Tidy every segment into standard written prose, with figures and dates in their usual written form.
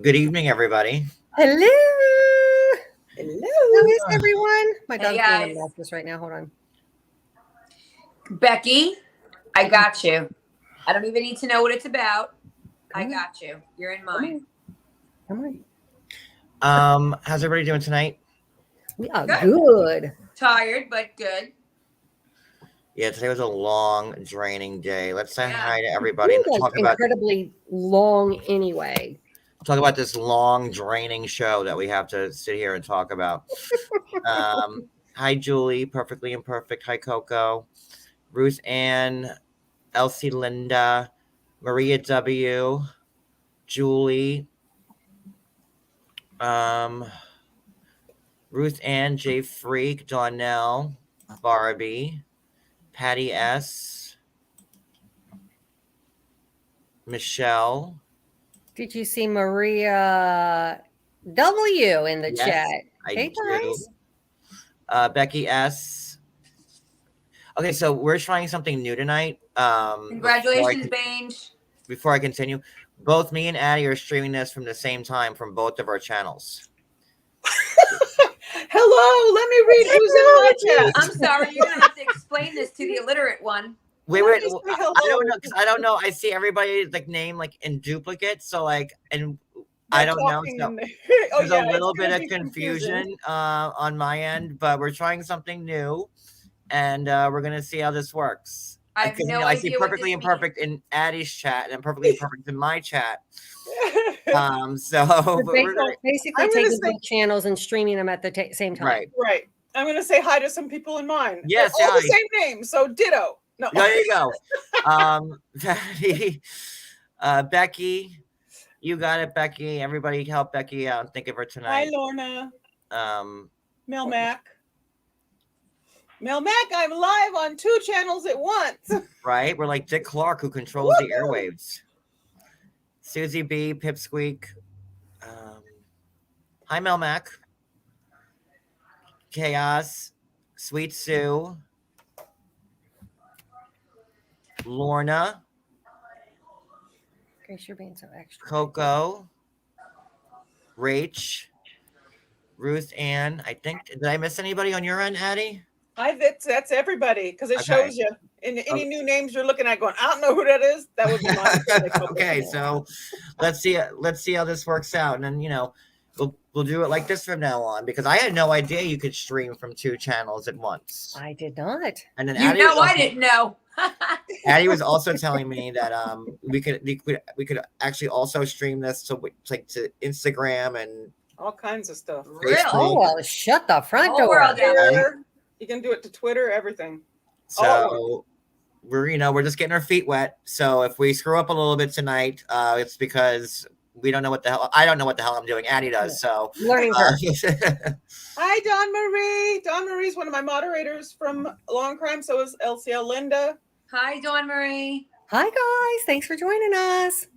Good evening, everybody. Hello. How is everyone? My Hey, dog's being guys. obnoxious right now. Hold on. Becky, I got you. I don't even need to know what it's about. I Come on. got you. You're in Come mine. on. Come on. How's everybody doing tonight? We are Good. good. Tired, but good. Yeah, today was a long, draining day. Let's say Yeah. hi to It everybody and feels like incredibly long anyway. talk about this long, draining show that we have to sit here and talk about. Hi, Julie, Perfectly Imperfect. Hi, Coco, Ruth Ann, Elsie, Linda, Maria W, Julie, Ruth Ann, J Freak, Donnell, Barbie, Patty S, Michelle. Did you see Maria W in the Yes, chat? I Hey do. guys. Becky S. Okay, so we're trying something new tonight. Congratulations, Bange. Before I continue, both me and Addie are streaming this from the same time from both of our channels. Hello, let me read who's in my chat. I'm sorry, you're gonna have to explain this to the illiterate one. Wait, Let me say I hello. don't know. 'Cause I don't know. I see everybody's like name like in duplicate, so like, and I don't know. Talking So in there. there's a it's little bit gonna of be confusion on my end, but we're trying something new, and we're gonna see how this works. I have no I see idea what Perfectly this Imperfect in Addie's chat and Perfectly Imperfect in my chat. So We're basically I'm gonna taking say- both channels and streaming them at the same time. right. Right. I'm gonna say hi to some people in mine. Yes, They're all hi. the same name, so ditto. No. There you go. Patty, Becky, you got it, Becky. Everybody help Becky out and think of her Hi, tonight. Lorna. Um, Mel Mac. Mel Mac, I'm live on 2 channels at once. right? We're like Dick Clark who controls the Woo-hoo! airwaves. Susie B, Pipsqueak. Hi, Mel Mac. Chaos, Sweet Sue, Lorna, Grace, you're being so extra. Coco, Rach, Ruth Ann. I think, did I miss anybody on your end, Addie? That's everybody because it Okay. shows you. And any new names you're looking at, going, I don't know who that is. That would be mine. Okay, so let's see how this works out, and then we'll do it like this from now on because I had no idea you could stream from 2 channels at once. I did not. And then I didn't know. Addie was also telling me that we could actually also stream this to Instagram and all kinds of stuff. Really? Oh, well, shut the front Whole door. world out Twitter. You can do it to Twitter, everything. So we're just getting our feet wet. So if we screw up a little bit tonight, it's because we don't know what the hell. I don't know what the hell I'm doing. Addie does. So Learning curve. Hi, Dawn Marie. Dawn Marie's one of my moderators from Long Crime. So is LCL Linda. Hi, Dawn Marie. Hi guys, thanks for joining us.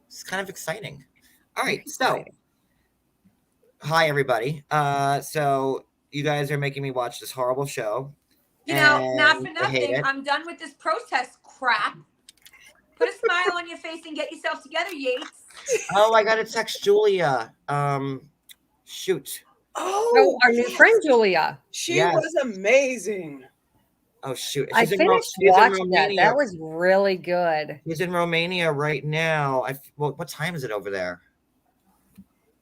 It's kind of exciting. All right, so hi everybody. So you guys are making me watch this horrible show. Not for nothing. I'm done with this protest crap. Put a smile on your face and get yourself together, Yates. Oh, I gotta text Julia. Shoot. Oh, our new friend Julia. She was amazing. Oh shoot! I finished watching that. That was really good. She's in Romania right now. What time is it over there?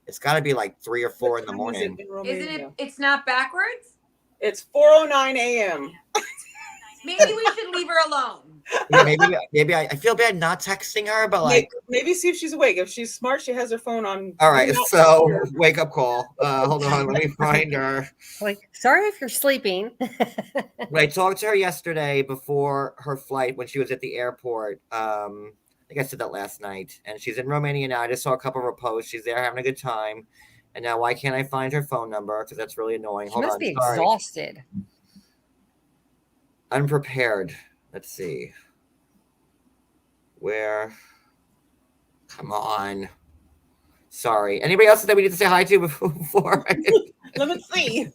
It's got to be like 3 or 4 in the morning. Isn't it? It's not backwards. It's 4:09 a.m. Maybe we should leave her alone. Yeah, maybe I feel bad not texting her, but like maybe see if she's awake. If she's smart, she has her phone on. All right, so wake up call. Hold on, let me find her. Like, sorry if you're sleeping. When I talked to her yesterday before her flight, when she was at the airport, I think I said that last night, and she's in Romania now. I just saw a couple of her posts. She's there having a good time, and now why can't I find her phone number? Because that's really annoying. She must be exhausted. Unprepared. Let's see. Where? Come on. Sorry. Anybody else that we need to say hi to before? Let me see.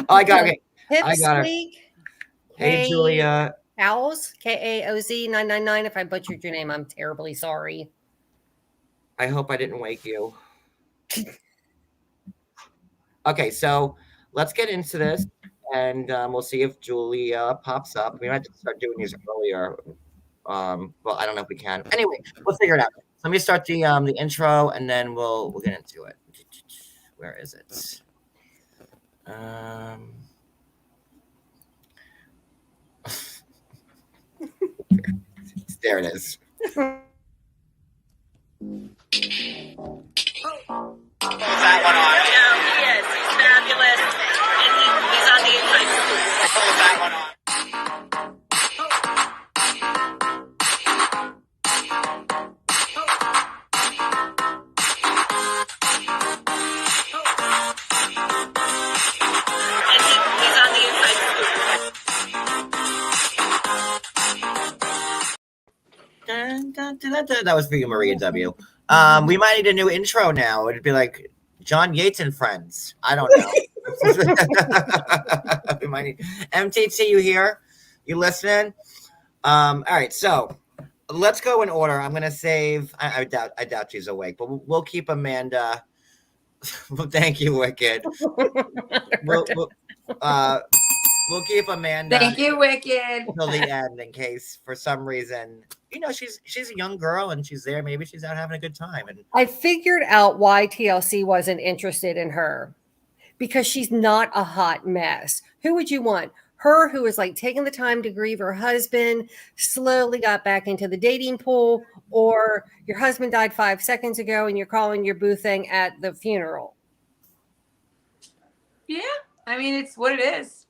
Oh, I got it. I got her. Hey, Julia. Kaoz, KAOZ 999. If I butchered your name, I'm terribly sorry. I hope I didn't wake you. Okay, so let's get into this, and we'll see if Julia pops up. We might have to start doing these earlier. Well, I don't know if we can. Anyway, we'll figure it out. Let me start the intro, and then we'll get into it. Where is it? There it is. That one on. He is. He's fabulous. And he's on the inside scoop. Pull that one on. And he's on the inside scoop. Dun, dun, dun, dun, dun. That was for you, Maria W. We might need a new intro now. It'd be like John Yates and Friends. I don't know. We might need MTT. You here? You listening? All right. So let's go in order. I'm gonna save. I doubt she's awake, but we'll keep Amanda. Well, thank you, Wicked. We'll keep Amanda. Thank you, Wicked. Till the end, in case for some reason, she's a young girl and she's there. Maybe she's out having a good time. And I figured out why TLC wasn't interested in her, because she's not a hot mess. Who would you want? Her, who was like taking the time to grieve her husband, slowly got back into the dating pool, or your husband died 5 seconds ago and you're calling your boo thing at the funeral? Yeah, I mean, it's what it is.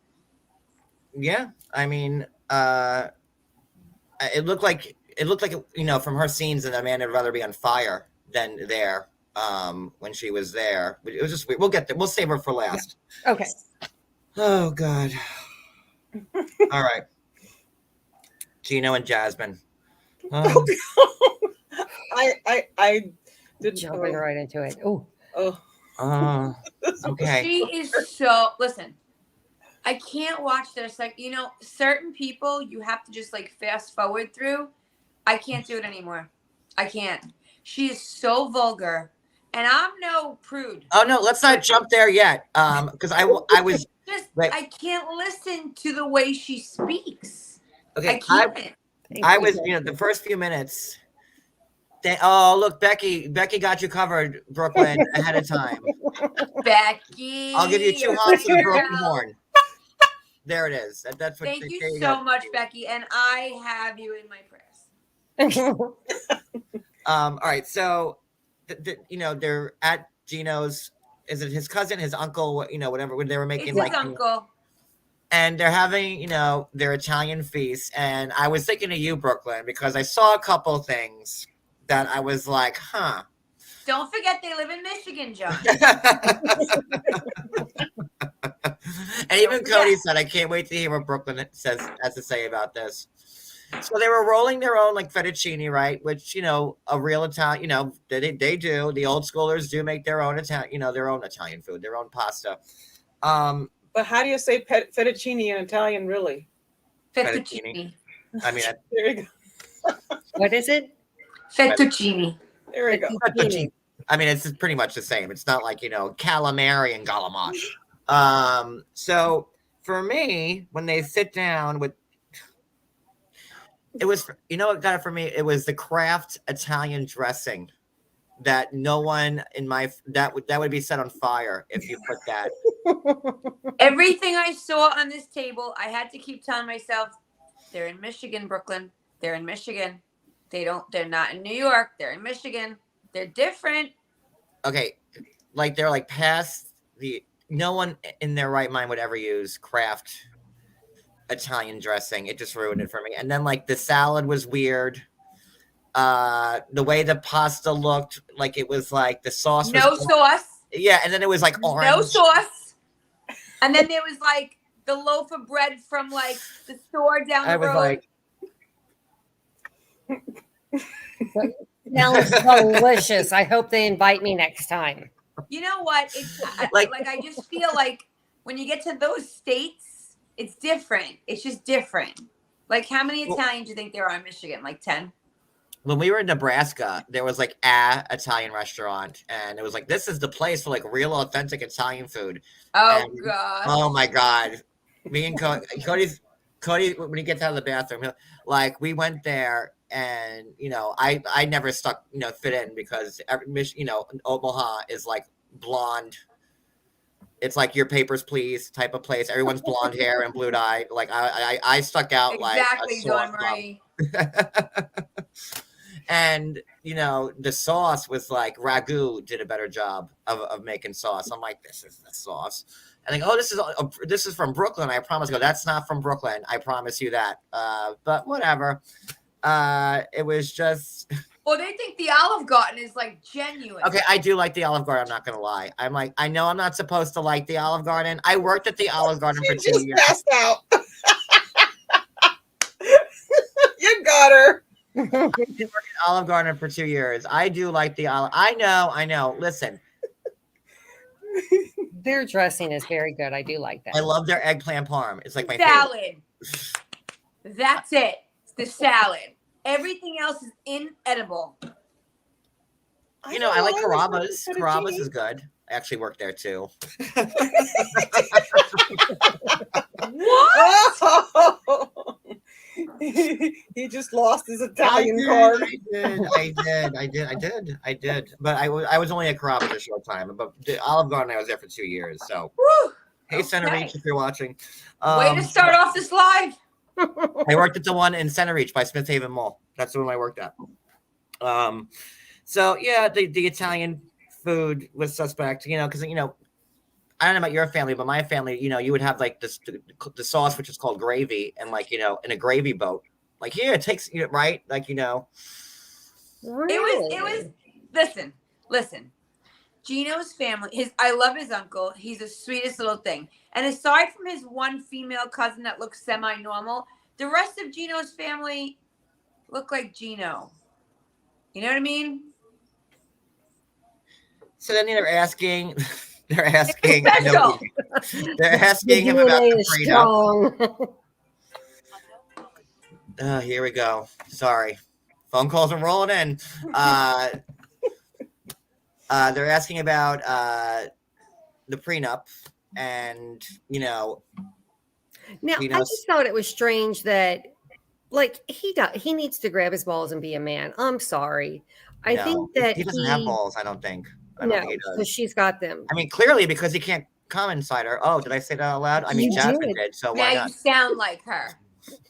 yeah, I mean, it looked like from her scenes that Amanda would rather be on fire than there when she was there. It was just weird. We'll get there. We'll save her for last. Okay. Oh God. All right. Gino and Jasmine. I didn't Jumping right into it. Oh, okay. She is so, listen, I can't watch this. Like, certain people you have to just like fast forward through. I can't do it anymore. I can't. She is so vulgar. And I'm no prude. Oh no, let's not jump there yet. Because I was Just, right. I can't listen to the way she speaks. Okay. I can't. I was, the first few minutes. Oh, look, Becky got you covered, Brooklyn, ahead of time. Becky. I'll give you 2 hops of the broken horn. There it is. That's what. Thank you there so go. much, Becky. And I have you in my prayers. All right. So, they're at Gino's. Is it his cousin, his uncle? Whatever. When they were making It's his uncle. and they're having, their Italian feast. And I was thinking of you, Brooklyn, because I saw a couple things that I was like, huh. Don't forget they live in Michigan, John. And even Cody said, I can't wait to hear what Brooklyn has to say about this. So they were rolling their own like fettuccine, right? Which, a real Italian, they do. The old schoolers do make their own their own Italian food, their own pasta. But how do you say fettuccine in Italian, really? Fettuccine. I mean, There you go. what is it? Fettuccine. There we go. fettuccine. I mean, it's pretty much the same. It's not like, calamari and galamash. So for me, when they sit down with, it was, what got it for me? It was the Kraft Italian dressing that no one that would be set on fire if you put that. Everything I saw on this table, I had to keep telling myself, they're in Michigan, Brooklyn. They're in Michigan. They're not in New York. They're in Michigan. They're different. Okay. Like they're like past no one in their right mind would ever use Kraft Italian dressing. It just ruined it for me. And then like the salad was weird. The way the pasta looked, like it was like the sauce was No sauce. Yeah, and then it was like orange. No sauce. And then there was like the loaf of bread from like the store down the road. I was like, Smells delicious. I hope they invite me next time. You know what? It's Like- like I just feel like when you get to those states, it's different. It's just different. Like how many Italians do you think there are in Michigan? Like 10? when we were in Nebraska, there was like a Italian restaurant, and it was like, this is the place for like real authentic Italian food. Oh And God. oh my God, me and Cody, when he gets out of the bathroom, like we went there, and I never stuck fit in because Omaha is like blonde. It's like your papers please type of place. Everyone's blonde hair and blue eye. Like I stuck out Exactly, like a sore Dawn thumb. Marie. And the sauce was like Ragu did a better job of making sauce. I'm like, this is the sauce. And I go, oh, this is from Brooklyn. I promise. Go, that's not from Brooklyn. I promise you that. But whatever. It was just Well, they think the Olive Garden is like genuine. okay. I do like the Olive Garden. I'm not gonna lie. I'm like, I know I'm not supposed to like the Olive Garden. I worked at the Olive Garden for She 2 just years. passed out. You got her. Olive Garden for 2 years. I do like the Olive. I know. Listen, Their dressing is very good. I do like that. I love their eggplant parm. It's like my favorite. Salad. That's it. It's the salad. Everything else is inedible. I like Carrabba's. Fettuccine. Carrabba's is good. I actually worked there too. What? Oh! He just lost his Italian card. I did. But I was only at Carrabba's a short time. But the Olive Garden, I was there for 2 years. So, Whew. hey, Center Okay. Reach, if you're watching. Way to start off this live. I worked at the one in Center Reach by Smith Haven Mall. That's the one I worked at. So yeah, the Italian food was suspect, because I don't know about your family, but my family, you would have like this the sauce, which is called gravy, and like in a gravy boat. Like it takes right, like It was listen. Gino's family, I love his uncle. He's the sweetest little thing. And aside from his one female cousin that looks semi-normal, the rest of Gino's family look like Gino. You know what I mean? So then they're asking Special. they're asking him about the prenup. Here we go. Sorry. Phone calls are rolling in. They're asking about the prenup, and Now, You I know, just thought it was strange that, like, he needs to grab his balls and be a man. I'm sorry. I think that he doesn't have balls. I don't think. I don't No, think he because does. she's got them. I mean, clearly because he can't come inside her. Oh, did I say that out loud? I mean, You Jasmine did. did. So Now why you not? sound like her.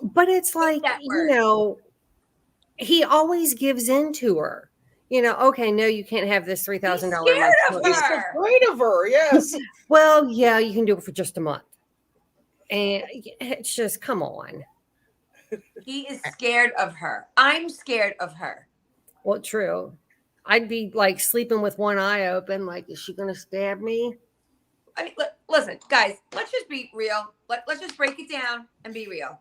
But it's like, that word. he always gives in to her. Okay, no, you can't have this $3,000 He's scared of month. He's her. afraid of her. Yes. Well, yeah, you can do it for just a month. And it's just, come on. He is scared of her. I'm scared of her. Well, true. I'd be like sleeping with one eye open, like, is she going to stab me? I mean, listen, guys, let's just be real. Let's just break it down and be real.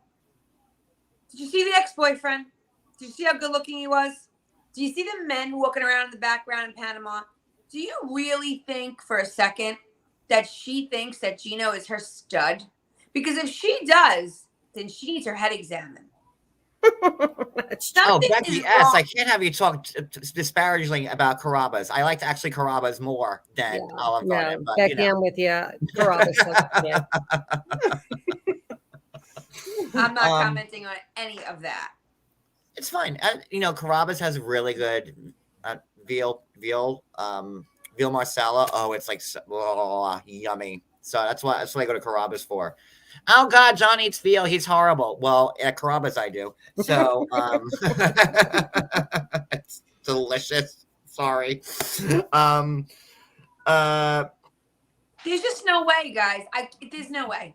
Did you see the ex-boyfriend? Did you see how good looking he was? Do you see the men walking around in the background in Panama? Do you really think for a second that she thinks that Gino is her stud? Because if she does, then she needs her head examined. That's Oh, Something Becky is S. wrong. I can't have you talk disparagingly about Carrabba's. I like actually Carrabba's more than Olive no, Garden. But, Becky, I'm with you. Carrabba's doesn't fit. I'm not Um, commenting on any of that. It's fine. Carrabba's has really good veal marsala. Oh, it's like yummy. So that's what I go to Carrabba's for. Oh God, John eats veal. He's horrible. Well, at Carrabba's I do. So it's delicious. Sorry. There's just no way, guys. There's no way.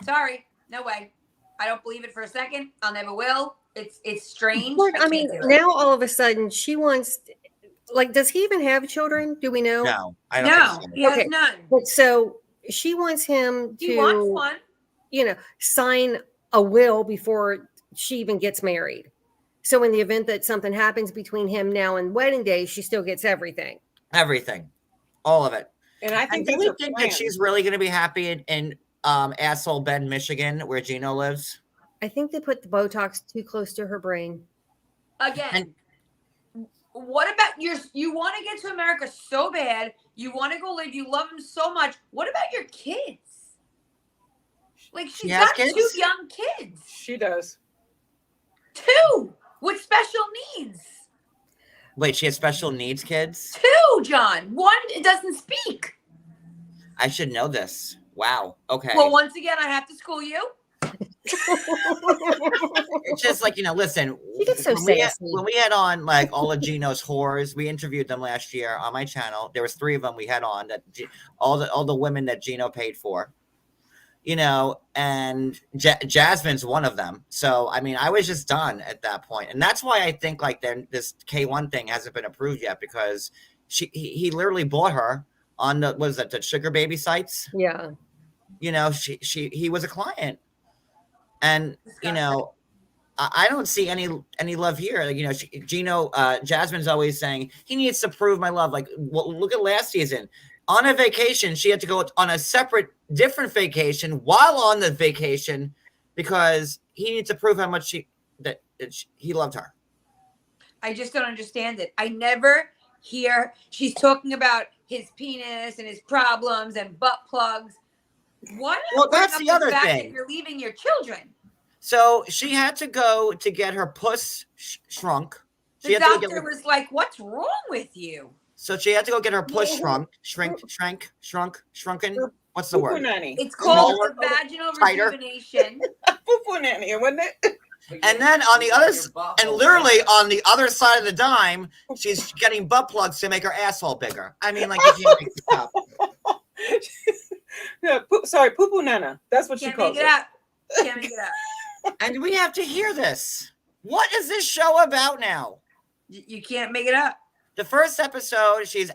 Sorry, no way. I don't believe it for a second. I'll never will. It's strange. But, I mean, can't do it. now all of a sudden she wants, like, does he even have children? Do we know? No, I don't No, think he so. has Okay. none. But so she wants him He wants to, one. sign a will before she even gets married. So in the event that something happens between him now and wedding day, she still gets everything. Everything. All of it. And I And think do that's we her think plan. that she's really going to be happy in asshole Bend, Michigan, where Gino lives? I think they put the Botox too close to her brain. Again. And- What about you want to get to America so bad. You want to go live. You love him so much. What about your kids? Like, she's has got kids? 2 young kids. She does. 2 with special needs. Wait, she has special needs kids? 2, John. 1 doesn't speak. I should know this. Wow. Okay. Well, once again, I have to school you. It's just like, listen, She gets so sassy. when we had on like all of Gino's whores, we interviewed them last year on my channel. There was 3 of them we had on, that all the women that Gino paid for, and Jasmine's one of them. So I mean, I was just done at that point, and that's why I think like this K1 thing hasn't been approved yet, because he literally bought her on the sugar baby sites. Yeah. He was a client, and I don't see any love here. Like, Gino, Jasmine's always saying he needs to prove my love. Like, well, look at last season. On a vacation, she had to go on a different vacation while on the vacation, because he needs to prove how much he loved her. I just don't understand it. I never hear she's talking about his penis and his problems and butt plugs. Why not? Well, bring that's up the other fact thing. that you're leaving your children. So she had to go to get her puss shrunk. She The had to go doctor get was like, "What's wrong with you?" So she had to go get her puss shrunken. What's the Poo-poo word? nanny. It's called Smaller, vaginal tighter. rejuvenation. Poo-poo nanny, wasn't it? And then on the other, and literally on the other side of the dime, she's getting butt plugs to make her asshole bigger. I mean, like, you can't make this up. Yeah, poo-poo nana. That's what she Can't calls make it it. up. Can't make it up. And we have to hear this. What is this show about now? You can't make it up. The first episode, she's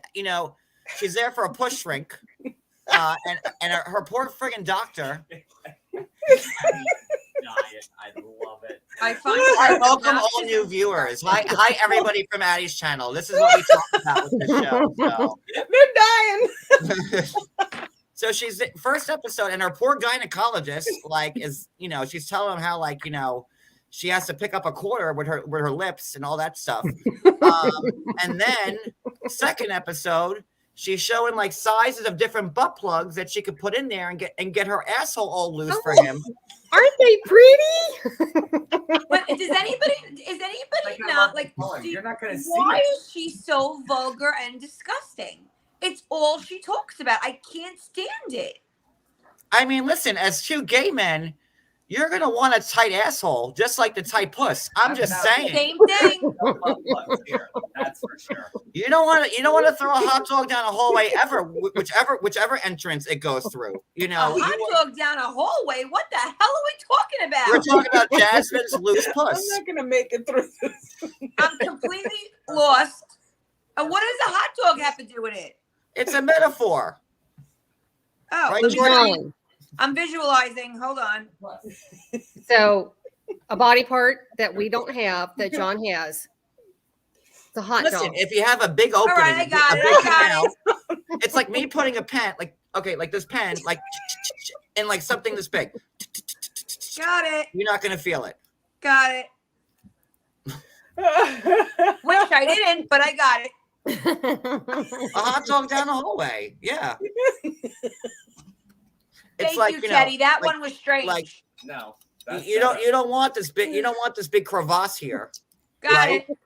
there for a push shrink, and her poor friggin' doctor. I love it. I find I welcome all new viewers. Hi, everybody from Addie's channel. This is what we talk about with the show. So. They're dying. So she's the first episode, and her poor gynecologist, she's telling him how, she has to pick up a quarter with her lips and all that stuff. And then second episode, she's showing like sizes of different butt plugs that she could put in there and get her asshole all loose for him. Aren't they pretty? But is anybody not like? You're not gonna see Why it. is she so vulgar and disgusting? It's all she talks about. I can't stand it. I mean, listen, as 2 gay men, you're gonna want a tight asshole, just like the tight puss. I'm just saying. Same thing. No butt plugs here. That's for sure. You don't want to throw a hot dog down a hallway ever, whichever entrance it goes through. A hot dog down a hallway. What the hell are we talking about? We're talking about Jasmine's loose I'm puss. not gonna make it through this. I'm completely lost. And what does a hot dog have to do with it? It's a metaphor. Oh, Right, let me Jordan? see. I'm visualizing. Hold on. So, a body part that we don't have that John has. It's a hot Listen, dog. if you have a big opening, right, I got a it, big I got canal, it's like me putting a pen, like this pen, and like something this big. Got it. You're not gonna feel it. Got it. Wish I didn't, but I got it. A hot dog down the hallway. Yeah. It's Thank like, you, Teddy. That one was strange. like No. you don't want this big crevasse here. got right. it.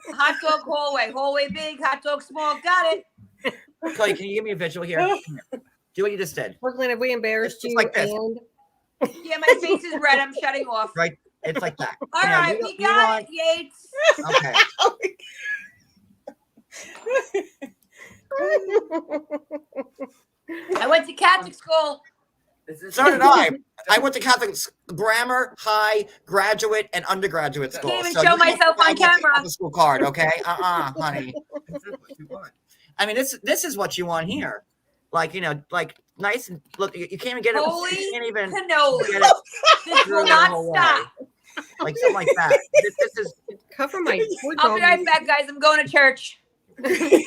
Hot dog hallway big, hot dog small. Got it. Cody, can you give me a visual here? Come here. Do what you just did. Brooklyn, have we embarrassed It's you? like this. And Yeah, my face is red. I'm shutting off. Right. It's like that. All You know, right, you we don't- you got want- it, Yates. Okay. I went to Catholic school. So did I. I went to Catholic grammar, high, graduate, and undergraduate school. Can't even So show you can't myself on have a camera. Catholic school card, okay? Honey. I mean, this is what you want here. Like, nice and look. You can't even get it. Holy You can't even cannoli. get it This through will the not whole stop. way. Like something like that. This is cover my poor I'll be dog. right back, guys. I'm going to church. I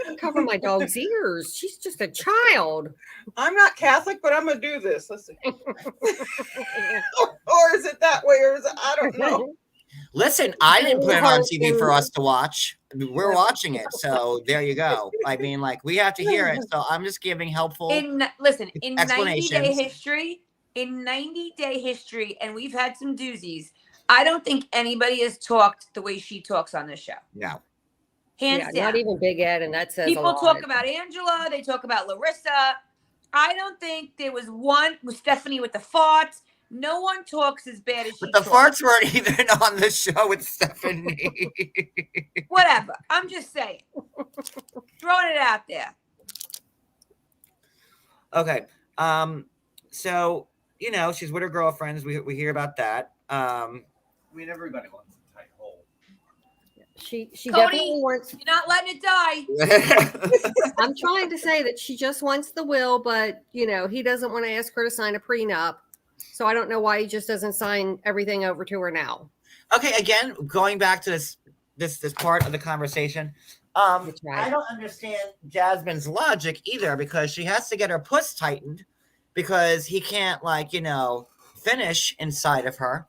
gotta cover my dog's ears. She's just a child. I'm not Catholic, but I'm gonna do this. Let's see. Or is it that way, or is it? I don't know. Listen, I didn't put it on TV for us to watch. we're watching it, so there you go. I mean, like, we have to hear it, so I'm just giving helpful. In 90-day Explanations. history, and we've had some doozies. I don't think anybody has talked the way she talks on this show. No. Hands down. Not even Big Ed, and that says People a lot. talk about Angela. They talk about Larissa. I don't think there was one with Stephanie with the farts. No one talks as bad as she But the talks. farts weren't even on the show with Stephanie. Whatever. I'm just saying. Throwing it out there. Okay. So, you know, she's with her girlfriends. We hear about that. I mean, everybody wants a tight hole. She Cody, definitely wants. You're not letting it die. I'm trying to say that she just wants the will, but you know, he doesn't want to ask her to sign a prenup. So I don't know why he just doesn't sign everything over to her now. Okay, again, going back to this part of the conversation. That's right. I don't understand Jasmine's logic either, because she has to get her puss tightened because he can't, like, you know, finish inside of her.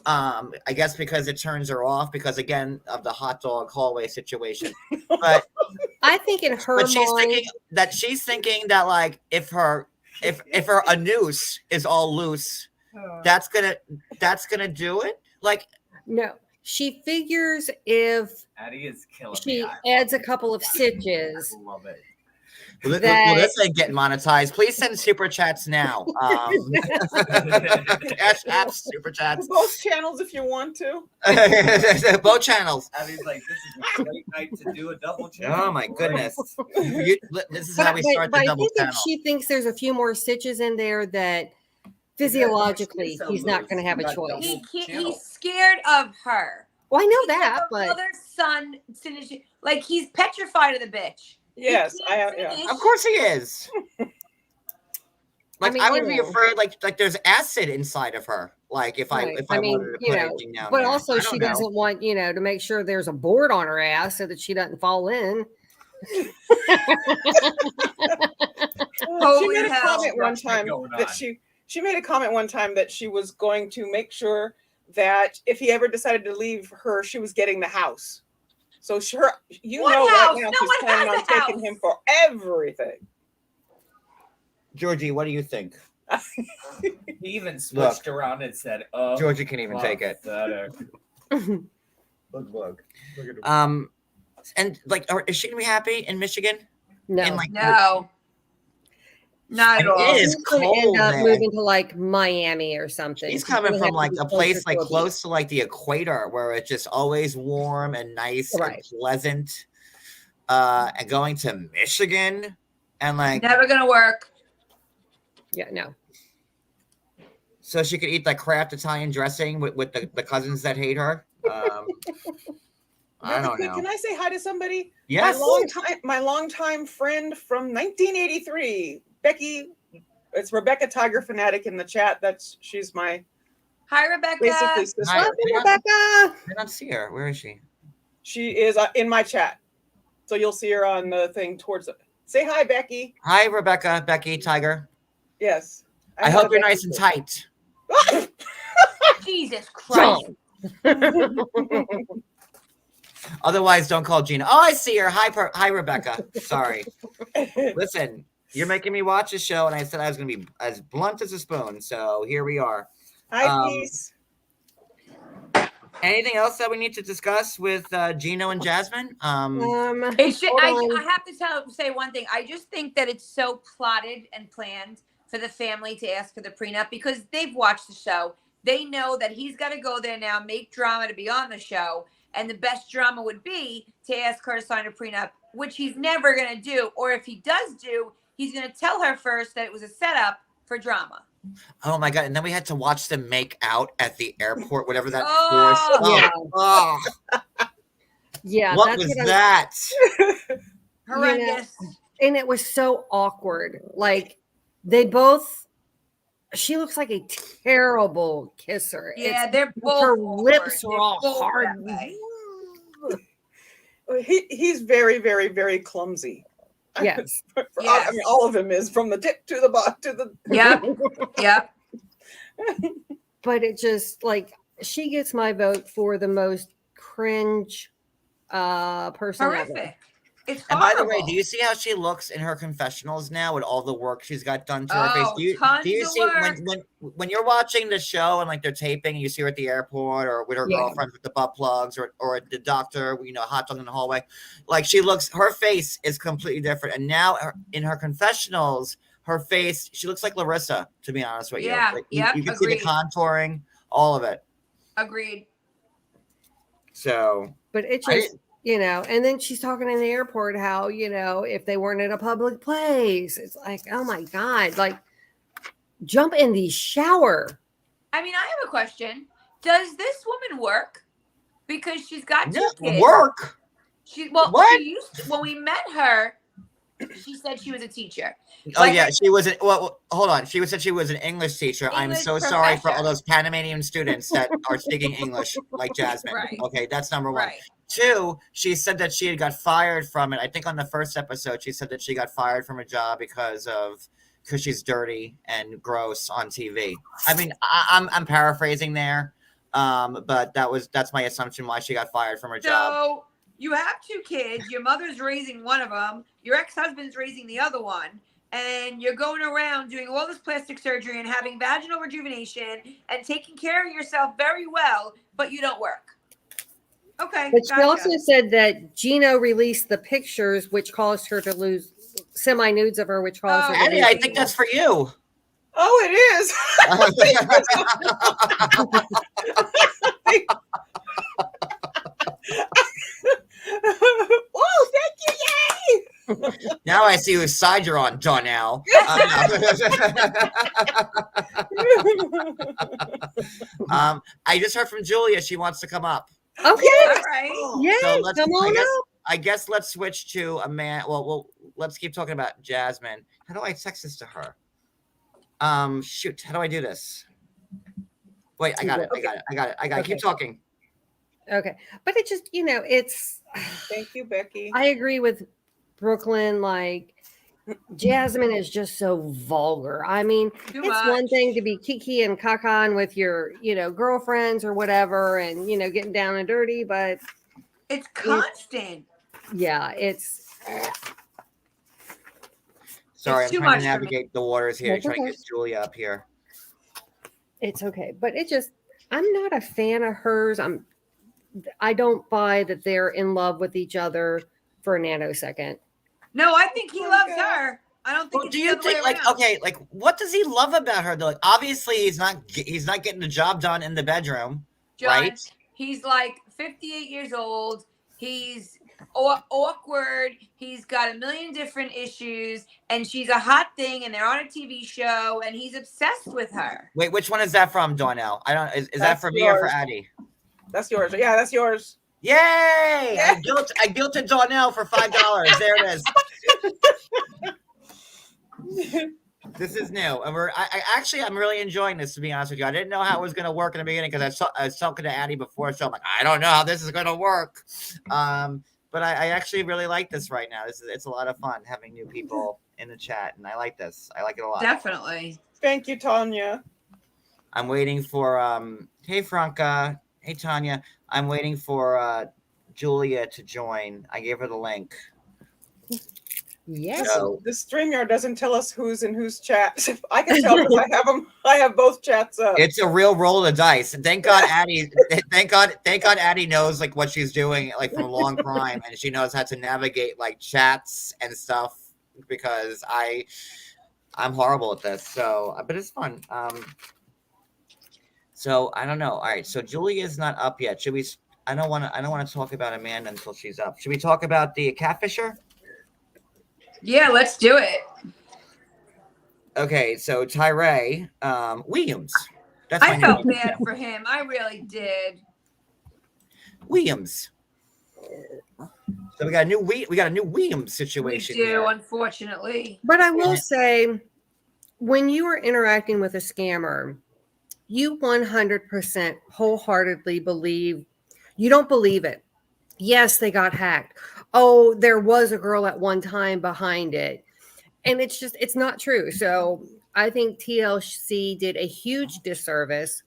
I guess because it turns her off because, again, of the hot dog hallway situation. But I think in her but mind, she's thinking that like if her anus is all loose, that's gonna do it. Like, no, she figures if Addie is killing she me. adds a couple of stitches. I love it. well, that- this ain't getting monetized. Please send super chats now. Cash app super chats. Both channels if you want to. Both channels. Addie's like, this is a great night to do a double channel. Oh my goodness. This is how we start but the I double think if channel. she thinks there's a few more stitches in there that physiologically so he's not loose. going to have a You got choice. double- He's scared of her. Well, I know He's that, got but another son, like he's petrified of the bitch. Yes, He can't yeah. finish. Of course he is. Like, mean, I you would be know. afraid like there's acid inside of her. Like if Right. I I mean, wanted to you put know, anything down but there. also I don't she know. doesn't want, you know, to make sure there's a board on her ass so that she doesn't fall in. She Holy made a hell. comment one time Going that on. she made a comment one time that she was going to make sure that if he ever decided to leave her, she was getting the house. So sure, you What know house? right now No she's one planning has on a taking house. him for everything. Georgie, what do you think? He even switched around and said, "Oh, Georgie can even take it. pathetic." Look. Look at him. And like, is she gonna be happy in Michigan? No. In like No. Not at It all. is She's going to cold, end up man. moving to like Miami or something. She's She's coming gonna from have to like be a closer place like to a beach. close to like the equator where it's just always warm and nice Right. and pleasant. And going to Michigan and like Never gonna work. Yeah, no. so she could eat like Kraft Italian dressing with the cousins that hate her. I don't know. Can I say hi to somebody? Yes. My longtime friend from 1983, Becky. It's Rebecca Tiger Fanatic in the chat. She's my Hi, Rebecca. basically sister. Hi. Love you, Rebecca. I don't see her. Where is she? She is in my chat, so you'll see her on the thing towards it. Say hi, Becky. Hi, Rebecca, Becky, Tiger. Yes. I hope you're nice and tight. Jesus Christ. Otherwise, don't call Gina. Oh, I see her. Hi, Rebecca. Sorry. Listen, you're making me watch a show, and I said I was going to be as blunt as a spoon. So here we are. Hi, peace. Anything else that we need to discuss with Gino and Jasmine? It's just, Hold I on. have to say one thing. I just think that it's so plotted and planned for the family to ask for the prenup because they've watched the show. They know that he's got to go there now, make drama to be on the show. And the best drama would be to ask her to sign a prenup, which he's never going to do. Or if he does do, he's going to tell her first that it was a setup for drama. Oh my god! And then we had to watch them make out at the airport, whatever that Oh, force. yeah. Oh, Yeah, what that's was what that? horrendous. and it was so awkward. Like they both. She looks like a terrible kisser. Yeah, they're both. her awkward. lips are They're all both hard. that way. He's very, very, very clumsy. Yes. I mean, all of him is from the tip to the bottom to the. Yep. But it just like she gets my vote for the most cringe person ever. Horrific. It's And horrible. by the way, do you see how she looks in her confessionals now with all the work she's got done to her face? Oh, tons Do you of see work. when you're watching the show and like they're taping and you see her at the airport or with her Yeah. girlfriends with the butt plugs or the doctor, hot dog in the hallway, like her face is completely different. And now in her confessionals, her face, she looks like Larissa, to be honest with Yeah, you. Like, yep, you can see the agreed. contouring, all of it. Agreed. So But it I just, and then she's talking in the airport how, if they weren't in a public place, it's like, oh my God, like jump in the shower. I mean, I have a question. Does this woman work? Because she's got two no, kids. work. What? She used to, when we met her, she said she was a teacher. Oh Like yeah, I- she was. Hold on. She said she was an English teacher. I'm English so sorry for all professor. those Panamanian students that are speaking English like Jasmine. Right. Okay, that's number one. Right. Two, she said that she had got fired from it. I think on the first episode, she said that she got fired from a job because she's dirty and gross on TV. I mean, I'm paraphrasing there, but that's my assumption why she got fired from her job. So you have two kids. Your mother's raising one of them. Your ex-husband's raising the other one. And you're going around doing all this plastic surgery and having vaginal rejuvenation and taking care of yourself very well, but you don't work. Okay. But she gotcha. also said that Gino released the pictures, which caused her to lose semi-nudes of her, which caused her to Annie, lose. I think that's for you. Oh, it is. Oh, thank you, yay! Now I see whose side you're on, Donnell. I just heard from Julia. She wants to come up. Okay. All right. Yay, So let's- come on up. I guess let's switch to a man. Well, let's keep talking about Jasmine. How do I text this to her? Shoot. How do I do this? Wait, I got it. Okay. Keep talking. Okay. But it just, it's, Thank you, Becky. I agree with Brooklyn. Like, Jasmine is just so vulgar. I mean, Too it's much. one thing to be kiki and kakan with your, girlfriends or whatever and, getting down and dirty, but It's constant. yeah, it's, Sorry, It's I'm too trying to much for me. navigate the waters here, That's trying to okay. get Julia up here. it's okay. But it just, I'm not a fan of hers. I don't buy that they're in love with each other for a nanosecond. No, I think he Oh, loves God. her. I don't think Well, it's do the you other way think around. what does he love about her? Though, like, obviously he's not getting the job done in the bedroom, John, right? he's like 58 years old. He's awkward. He's got a million different issues, and she's a hot thing, and they're on a TV show, and he's obsessed with her. Wait, which one is that from, Donnell? I don't. Is that That's for me or for yours. Addie? That's yours. Yeah, that's yours. Yay! I guilted Donnell for $5. There it is. This is new, and I'm really enjoying this, to be honest with you. I didn't know how it was going to work in the beginning because I was talking to Addie before, so I'm like, I don't know how this is going to work. But I actually really like this right now. It's a lot of fun having new people in the chat, and I like this. I like it a lot. Definitely. Thank you, Tanya. I'm waiting for hey Franca, hey Tanya. I'm waiting for Julia to join. I gave her the link. Yes. So The StreamYard doesn't tell us who's in whose chats. I can tell because I have them. I have both chats up. it's a real roll of the dice. And thank God Addie thank God Addie knows like what she's doing like from a long time, and she knows how to navigate like chats and stuff, because I'm horrible at this. So but it's fun. So I don't know. All right, so Julia's not up yet. Should we I don't want to talk about Amanda until she's up. Should we talk about the catfisher? Yeah, let's do it. Okay, so Tyree Williams. That's my I felt name. bad for him. I really did. Williams. So we got a new Williams We situation do, here. unfortunately. But I will say, when you are interacting with a scammer, you 100% wholeheartedly believe, you don't believe it. Yes, they got hacked. Oh, there was a girl at one time behind it. And it's not true. So I think TLC did a huge disservice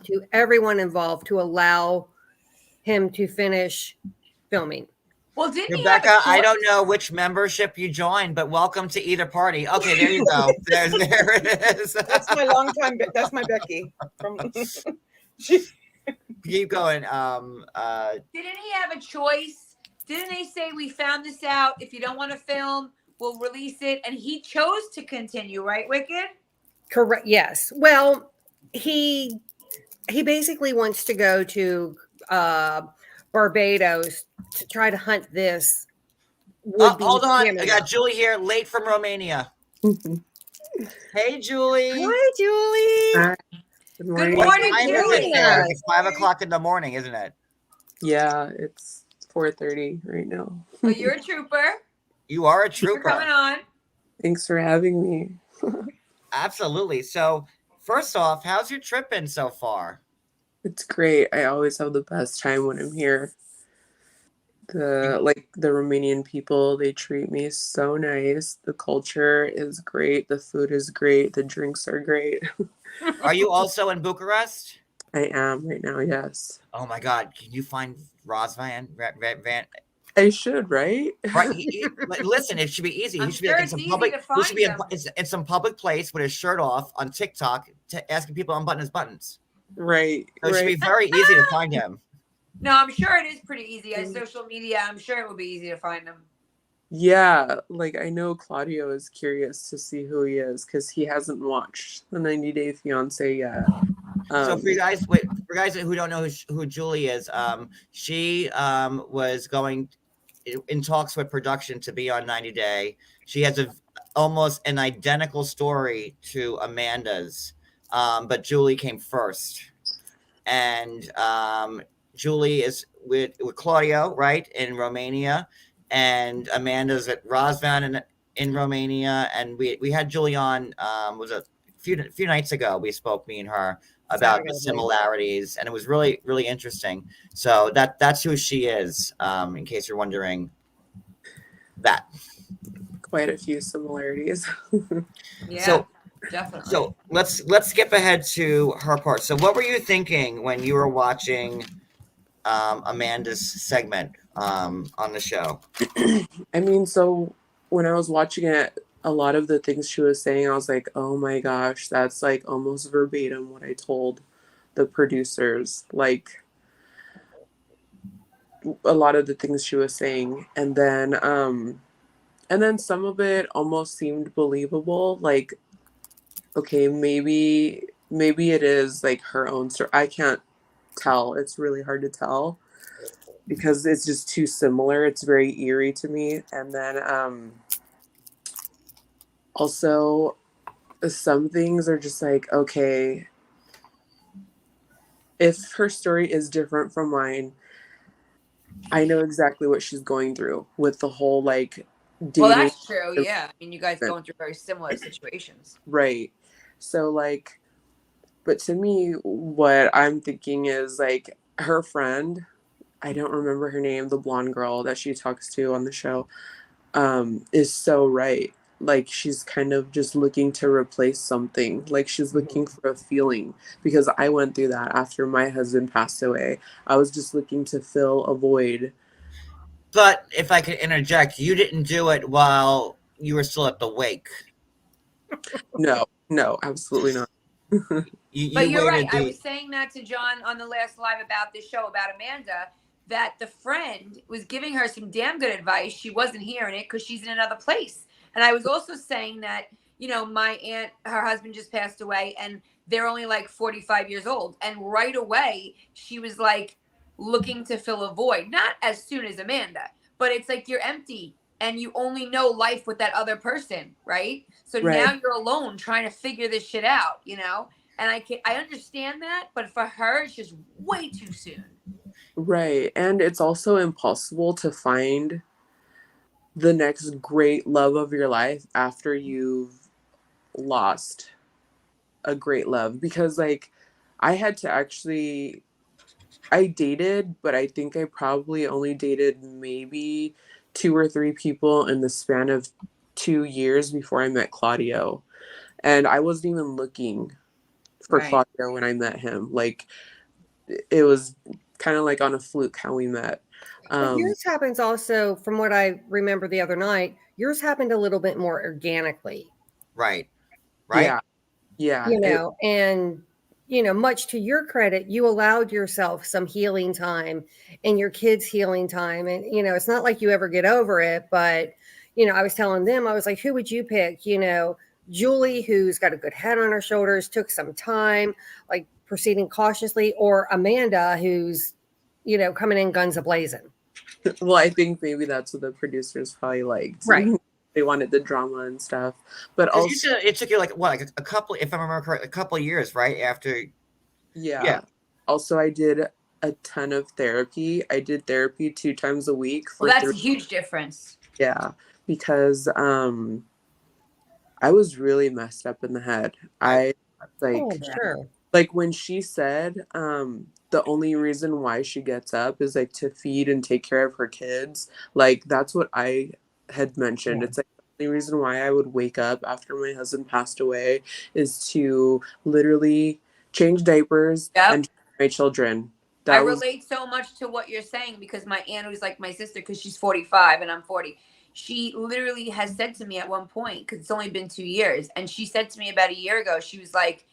to everyone involved to allow him to finish filming. Well, didn't he Rebecca, have a I don't choice? know which membership you joined, but welcome to either party. Okay, there you go. There it is. That's my longtime. That's my Becky. From she. Keep going. Didn't he have a choice? Didn't they say we found this out? If you don't want to film, we'll release it. And he chose to continue, right, Wicked? Correct. Yes. Well, he basically wants to go to Barbados to try to hunt this. would-be hold on. I Canada. got Julie here, late from Romania. Hey, Julie. Hi, Julie. Hi. Good Good morning. What morning, time is it Julie. there? It's 5 o'clock in the morning, isn't it? Yeah, it's 4:30 right now. Well, you're a trooper. You are a You're trooper. coming on. Thanks for having me. Absolutely. So, first off, how's your trip been so far? It's great. I always have the best time when I'm here. The Romanian people, they treat me so nice. The culture is great. The food is great. The drinks are great. Are you also in Bucharest? I am right now, yes. Oh my God! Can you find Razvan? Van? I should, right? Right. Listen, it should be easy. I'm He should be sure in it's some easy public. to He should be find in some public place with his shirt off on TikTok, asking people to unbutton his buttons. Right. So it should be Right. very easy to find him. No, I'm sure it is pretty easy. On social media, I'm sure it will be easy to find him. Yeah, I know Claudio is curious to see who he is because he hasn't watched the 90 Day Fiance yet. So for you guys, who don't know who Julie is, she was going in talks with production to be on 90 Day. She has almost an identical story to Amanda's, but Julie came first, and Julie is with Claudio, right, in Romania, and Amanda's at Razvan in Romania, and we had Julie on was a few nights ago. We spoke, me and her, about the similarities, and it was really, really interesting. So that's who she is, in case you're wondering that. Quite a few similarities. Yeah, So definitely. So let's skip ahead to her part. So what were you thinking when you were watching Amanda's segment on the show? I mean, so when I was watching it, a lot of the things she was saying, I was like, oh my gosh, that's almost verbatim what I told the producers. A lot of the things she was saying. And then some of it almost seemed believable. Okay, maybe it is her own story. I can't tell. It's really hard to tell because it's just too similar. It's very eerie to me. And then also some things are just okay, if her story is different from mine, I know exactly what she's going through with the whole dating. Well, that's true. Yeah. I mean, you guys going through very similar situations. Right. So but to me, what I'm thinking is her friend, I don't remember her name, the blonde girl that she talks to on the show, is so right. She's kind of just looking to replace something. She's looking for a feeling, because I went through that after my husband passed away. I was just looking to fill a void. But if I could interject, you didn't do it while you were still at the wake. No, absolutely not. But you're right. I was saying that to John on the last live about this show about Amanda, that the friend was giving her some damn good advice. She wasn't hearing it because she's in another place. And I was also saying that, my aunt, her husband just passed away, and they're only 45 years old. And right away, she was looking to fill a void. Not as soon as Amanda, but it's you're empty and you only know life with that other person, right? So Right. Now you're alone trying to figure this shit out, And I understand that, but for her, it's just way too soon. Right. And it's also impossible to find the next great love of your life after you've lost a great love, because I had to I dated, but I think I probably only dated maybe 2 or 3 people in the span of 2 years before I met Claudio. And I wasn't even looking for Claudio when I met him. It was kind of on a fluke how we met. But yours happens also, from what I remember the other night, yours happened a little bit more organically. Right. Yeah. You know, and much to your credit, you allowed yourself some healing time and your kids' healing time. And it's not like you ever get over it, but I was telling them, I was like, who would you pick? Julie, who's got a good head on her shoulders, took some time, like proceeding cautiously, or Amanda, who's coming in guns a-blazing. Well, I think maybe that's what the producers probably liked. Right. They wanted the drama and stuff. But 'Cause also, it took you like a couple, if I remember correctly, a couple of years, right? After. yeah. Also, I did a ton of therapy. I did therapy 2 times a week. Well, that's a huge difference. Yeah, because I was really messed up in the head. Sure. Like when she said the only reason why she gets up is like to feed and take care of her kids. Like that's what I had mentioned. It's like the only reason why I would wake up after my husband passed away is to literally change diapers and feed my children. I relate so much to what you're saying because my aunt, who's like my sister, because she's 45 and I'm 40, she literally has said to me at one point, because it's only been 2 years, and she said to me about a year ago, she was like,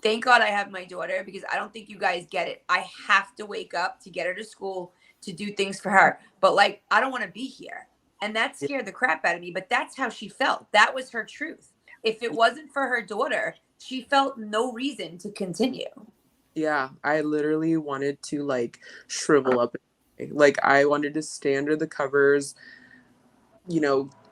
thank God I have my daughter because I don't think you guys get it. I have to wake up to get her to school, to do things for her. But like, I don't want to be here. And that scared the crap out of me. But that's how she felt. That was her truth. If it wasn't for her daughter, she felt no reason to continue. Yeah, I literally wanted to like shrivel up. Like I wanted to stay under the covers,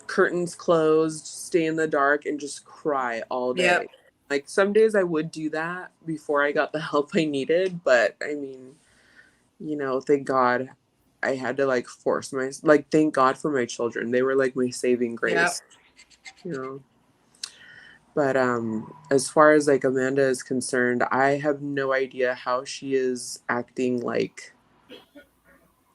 curtains closed, stay in the dark and just cry all day. Yep. Like some days I would do that before I got the help I needed. But I mean, thank God I had to like force thank God for my children. They were like my saving grace, But as far as like Amanda is concerned, I have no idea how she is acting like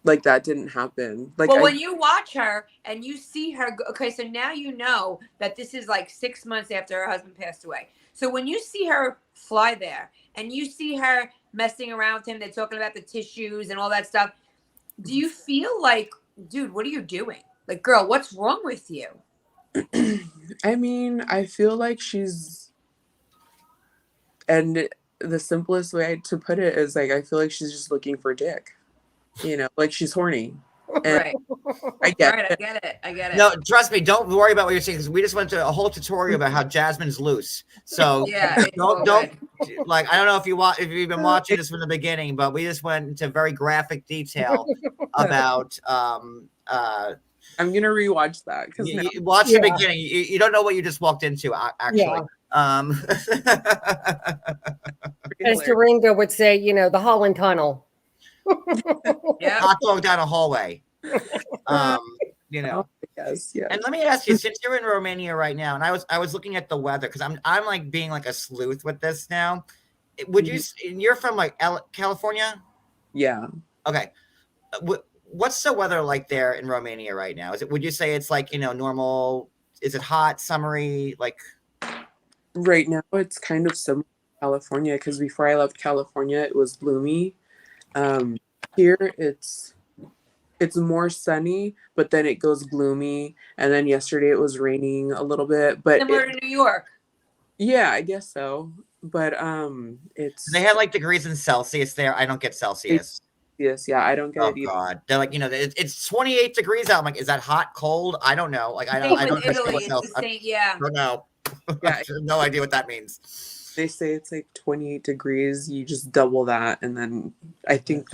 that didn't happen. Like, well, when you watch her and you see her, okay, so now you know that this is like 6 months after her husband passed away. So when you see her fly there and you see her messing around with him, they're talking about the tissues and all that stuff. Do you feel like, dude, what are you doing? Like, girl, what's wrong with you? I mean, I feel like and the simplest way to put it is like, I feel like she's just looking for dick, like she's horny. And right. I get it. No, trust me. Don't worry about what you're saying because we just went to a whole tutorial about how Jasmine's loose. So don't like. I don't know if you've been watching this from the beginning, but we just went into very graphic detail about. I'm gonna rewatch that because watch the beginning. You don't know what you just walked into. Actually, as Dorinda would say, the Holland Tunnel. Hot dog down a hallway. Yes. And let me ask you, since you're in Romania right now, and I was looking at the weather because I'm like being like a sleuth with this now. Would you? You're from like California? Yeah. Okay. What's the weather like there in Romania right now? Would you say it's like normal? Is it hot, summery? Like right now, it's kind of similar to California because before I left California, it was gloomy. Here it's more sunny, but then it goes gloomy, and then yesterday it was raining a little bit. But similar to New York. Yeah, I guess so. But it's they have like degrees in Celsius there. I don't get Celsius. Yes, yeah, I don't get it either. God, they're like it's 28 degrees out. I'm like, is that hot, cold? I don't know. Like I don't Italy, it's the same, I don't know. I have no idea what that means. They say it's like 28 degrees. You just double that, and then I think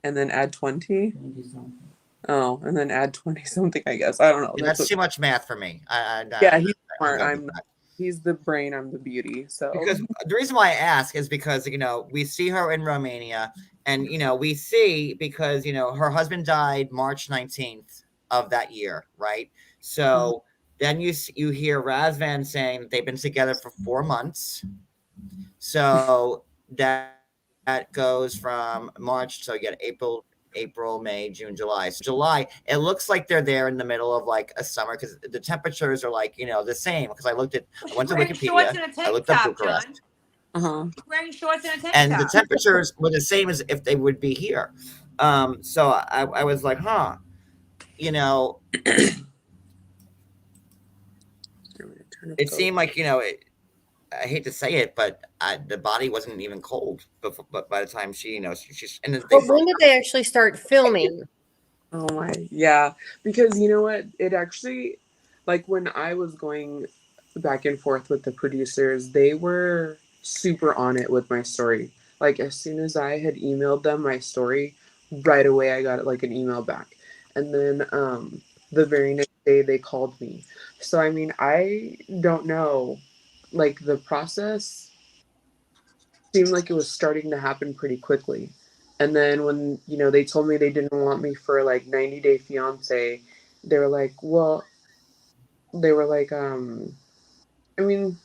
and then add 20. Oh, and then add 20 something. I guess I don't know. That's too much math for me. Yeah, he's smart. I'm not. He's the brain. I'm the beauty. So because the reason why I ask is because we see her in Romania, and we see because her husband died March 19th of that year, right? So. Then you hear Razvan saying that they've been together for 4 months. So that goes from March. So you get April, May, June, July. So July, it looks like they're there in the middle of like a summer because the temperatures are like, the same. Because I went to Wikipedia. I looked up Bucharest. Wearing shorts and a tank top. And the temperatures were the same as if they would be here. So I was like, huh, you know, it seemed like, I hate to say it, but the body wasn't even cold before, but by the time she's and the But thing, when did they actually start filming? Oh my, yeah. Because you know what? It actually, like when I was going back and forth with the producers, they were super on it with my story. Like as soon as I had emailed them my story, right away I got like an email back. And then the very next day they called me. So I mean, I don't know. Like the process seemed like it was starting to happen pretty quickly. And then when, they told me they didn't want me for like 90 Day Fiance, they were like, well, they were like, I mean,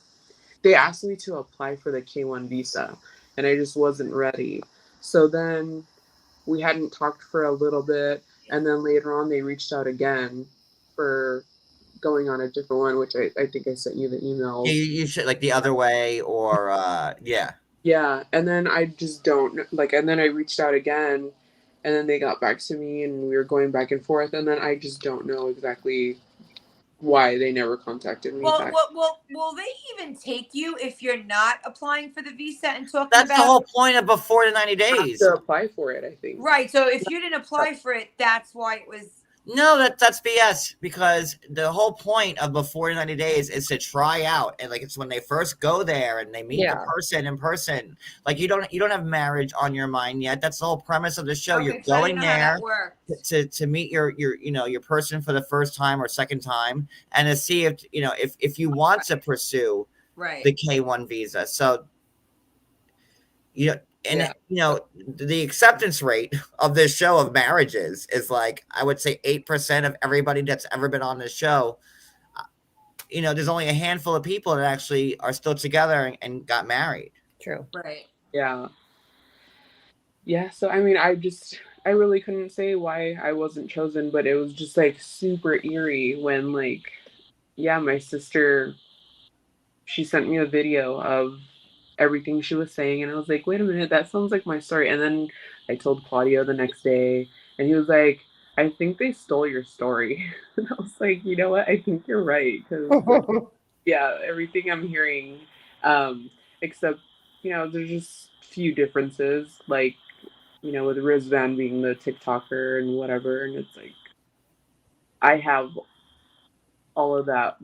they asked me to apply for the K1 visa and I just wasn't ready. So then we hadn't talked for a little bit. And then later on, they reached out again for going on a different one, which I think I sent you the emails. you should like the other way or yeah. Yeah, and then I just don't like, and then I reached out again, and then they got back to me, and we were going back and forth, and then I just don't know exactly why they never contacted me back. Will they even take you if you're not applying for the visa and talking That's about the whole point of before the 90 I have days. to apply for it, I think. Right. So if you didn't apply for it, that's why it was. No, that's BS because the whole point of before 90 days is to try out, and like it's when they first go there and they meet the person in person. Like you don't have marriage on your mind yet. That's the whole premise of the show. Okay, You're so I going didn't know how there that worked. to meet your person for the first time or second time, and to see if you want to pursue Right. the K1 visa. So and the acceptance rate of this show of marriages is like, I would say 8% of everybody that's ever been on this show. There's only a handful of people that actually are still together and got married. True. Right. Yeah. Yeah. So, I mean, I really couldn't say why I wasn't chosen, but it was just like super eerie when like, yeah, my sister, she sent me a video of everything she was saying, and I was like, wait a minute, that sounds like my story. And then I told Claudio the next day, and he was like, I think they stole your story. And I was like, you know what, I think you're right, because yeah, everything I'm hearing, except there's just few differences, like with Rizvan being the TikToker and whatever, and it's like I have all of that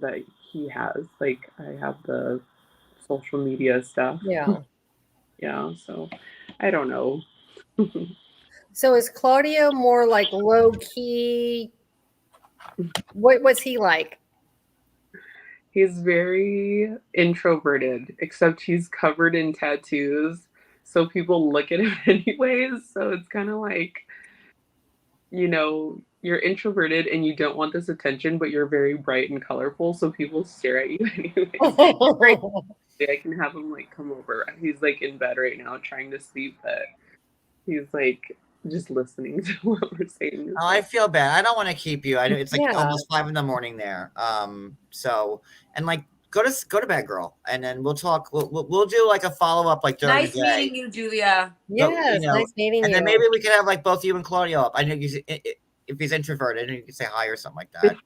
he has. Like I have the social media stuff. Yeah. Yeah, so I don't know. So is Claudio more like low key? What was he like? He's very introverted, except he's covered in tattoos, so people look at him anyways. So it's kind of like, you're introverted and you don't want this attention, but you're very bright and colorful, so people stare at you anyways. I can have him like come over. He's like in bed right now trying to sleep, but he's like just listening to what we're saying. Oh, I feel bad. I don't want to keep you. I know it's like Yeah. almost 5 a.m. there. So and like go to bed, girl, and then we'll talk. We'll do like a follow up like during Nice the day. meeting you, Julia. Yes, nice meeting And you. then maybe we can have like both you and Claudio up. I know if he's introverted, and you can say hi or something like that.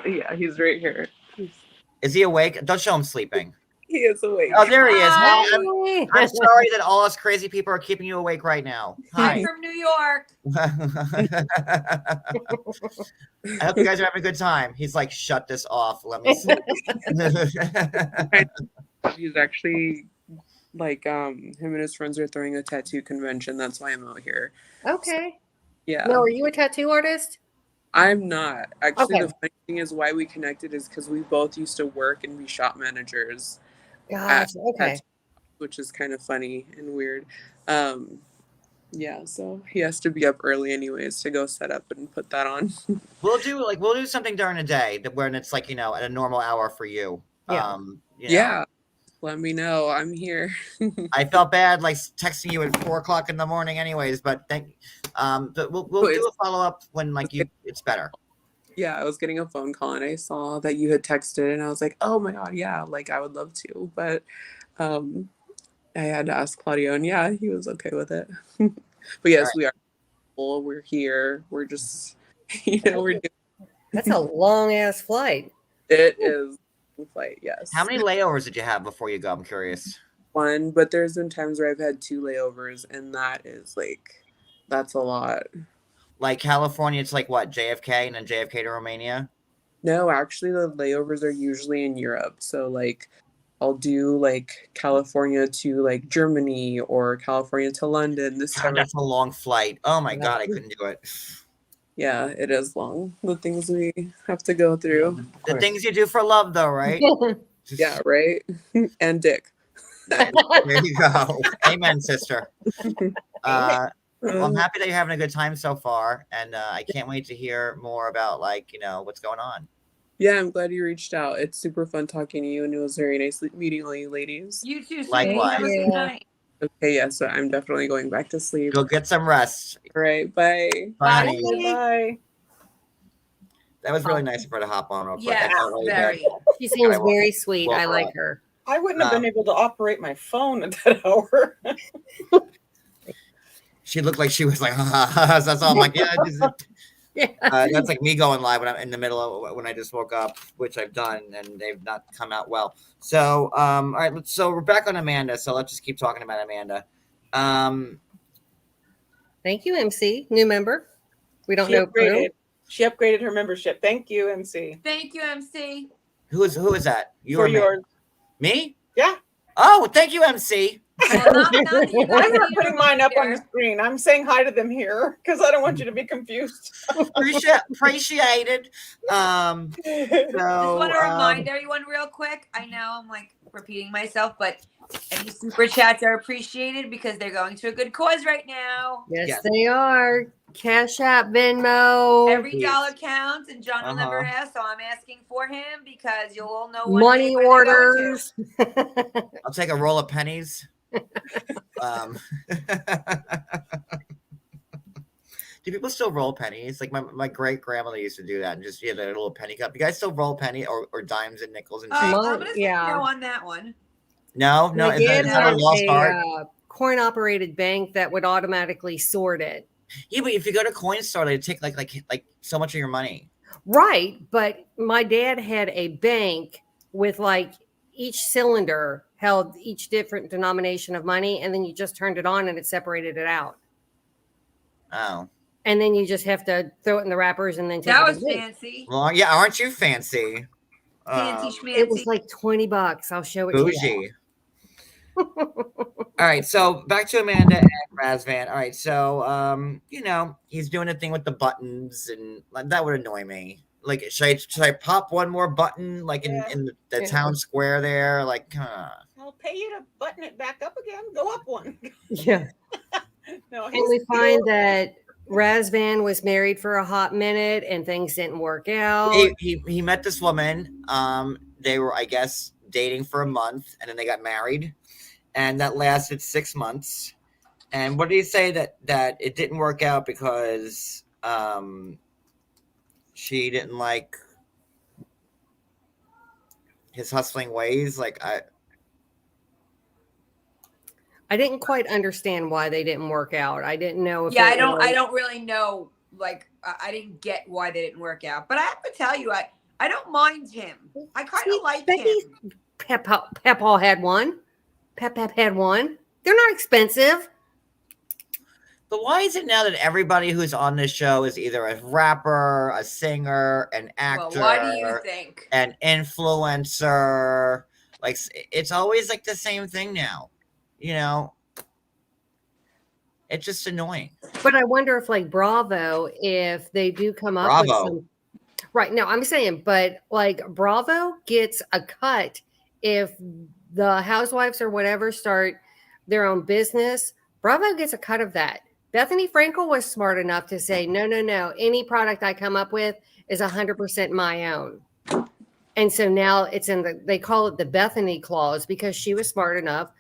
Yeah, he's right here. Is he awake? Don't show him sleeping. He is awake. Oh, there he is. Hi. I'm sorry that all us crazy people are keeping you awake right now. Hi. I'm from New York. I hope you guys are having a good time. He's like, shut this off. Let me see. He's actually like him and his friends are throwing a tattoo convention. That's why I'm out here. Okay. Yeah. No, are you a tattoo artist? I'm not. Actually, Okay. the funny thing is why we connected is because we both used to work and be shop managers. Gosh, okay. Which is kind of funny and weird. Yeah, so he has to be up early anyways to go set up and put that on. We'll do something during the day when it's like, at a normal hour for you. Yeah. Yeah. Let me know. I'm here. I felt bad like texting you at 4:00 in the morning anyways, but but we'll do a follow up when like it's better. Yeah, I was getting a phone call and I saw that you had texted and I was like, oh my God, yeah, like I would love to. But I had to ask Claudio and yeah, he was okay with it. But yes, we are Istanbul. We're here. We're just, we're doing That's a long ass flight. it is a flight, yes. How many layovers did you have before you go? I'm curious. One, but there's been times where I've had 2 layovers, and that's a lot. Like California, it's like what, JFK and then JFK to Romania? No, actually, the layovers are usually in Europe. So, like, I'll do like California to like Germany or California to London. This God, time, that's a long flight. Oh my Yeah. God, I couldn't do it. yeah, it is long. The things we have to go through. The things you do for love, though, right? Yeah, right. And dick. There you go. Amen, sister. Well, I'm happy that you're having a good time so far, and I can't wait to hear more about what's going on. Yeah, I'm glad you reached out. It's super fun talking to you, and it was very nice meeting all you ladies. You too, sweetie. Likewise. Have a good night. Okay, yeah, so I'm definitely going back to sleep. Go get some rest. All right, bye. Bye. Bye. honey. Bye. That was really nice of her to hop on real quick. I Yes, felt really very. bad. She seems Alright, very sweet. well, I like her. I wouldn't have been able to operate my phone at that hour. She looked like she was like, so that's all. I'm like, yeah. That's like me going live when I'm in the middle of when I just woke up, which I've done, and they've not come out well. So, all right. So we're back on Amanda. So let's just keep talking about Amanda. Thank you, MC. New member. We don't She know upgraded. who. She upgraded her membership. Thank you, MC. Thank you, MC. Who is that? You For or me? yours. Me? Yeah. Oh, thank you, MC. Well, not that you I'm guys not need putting to mine up on here. the screen. I'm saying hi to them here because I don't want you to be confused. Appreciated. So, Just want to remind everyone real quick. I know I'm like repeating myself, but any super chats are appreciated because they're going to a good cause right now. Yes, Yes. they are. Cash App, Venmo, Every Yes. dollar counts, and John will never Uh-huh. ask, so I'm asking for him because you'll all know one money day where they're going to. orders. I'll take a roll of pennies. Do people still roll pennies? Like my great grandmother used to do that and just that little penny cup. You guys still roll penny or dimes and nickels and change? I'm Mine- gonna say yeah. no on that one. No, My is dad that a had lost art? a coin operated bank that would automatically sort it. Yeah, but if you go to coin store, they take like so much of your money. Right. But my dad had a bank with like each cylinder held each different denomination of money, and then you just turned it on and it separated it out. Oh, And then you just have to throw it in the wrappers and then take That it was and leave. fancy. well, yeah. Aren't you fancy? Fancy schmancy. It was like $20. I'll show it to you. Bougie. All right, so back to Amanda and Razvan. All right, so he's doing a thing with the buttons, and that would annoy me. Like, should I pop one more button, like Yeah. in the Yeah. town square there? Like, I'll pay you to button it back up again. Go up one. Yeah. No, And we find that Razvan was married for a hot minute and things didn't work out. he met this woman. They were, I guess, dating for a month, and then they got married, and that lasted 6 months. And what did he say that it didn't work out because she didn't like his hustling ways? Like, I didn't quite understand why they didn't work out. I didn't know if Yeah, it was- I don't really know. Like, I didn't get why they didn't work out. But I have to tell you, I don't mind him. I kind See, of like Becky- him. Pep had one. Pep had one. They're not expensive. but why is it now that everybody who's on this show is either a rapper, a singer, an actor, Well, what do you think? an influencer? Like, it's always like the same thing now. It's just annoying. But I wonder if like Bravo, if they do come up with Bravo. some right. No, I'm saying, but like Bravo gets a cut if the housewives or whatever start their own business. Bravo gets a cut of that. Bethany Frankel was smart enough to say, no. Any product I come up with is 100% my own. And so now it's they call it the Bethany clause because she was smart enough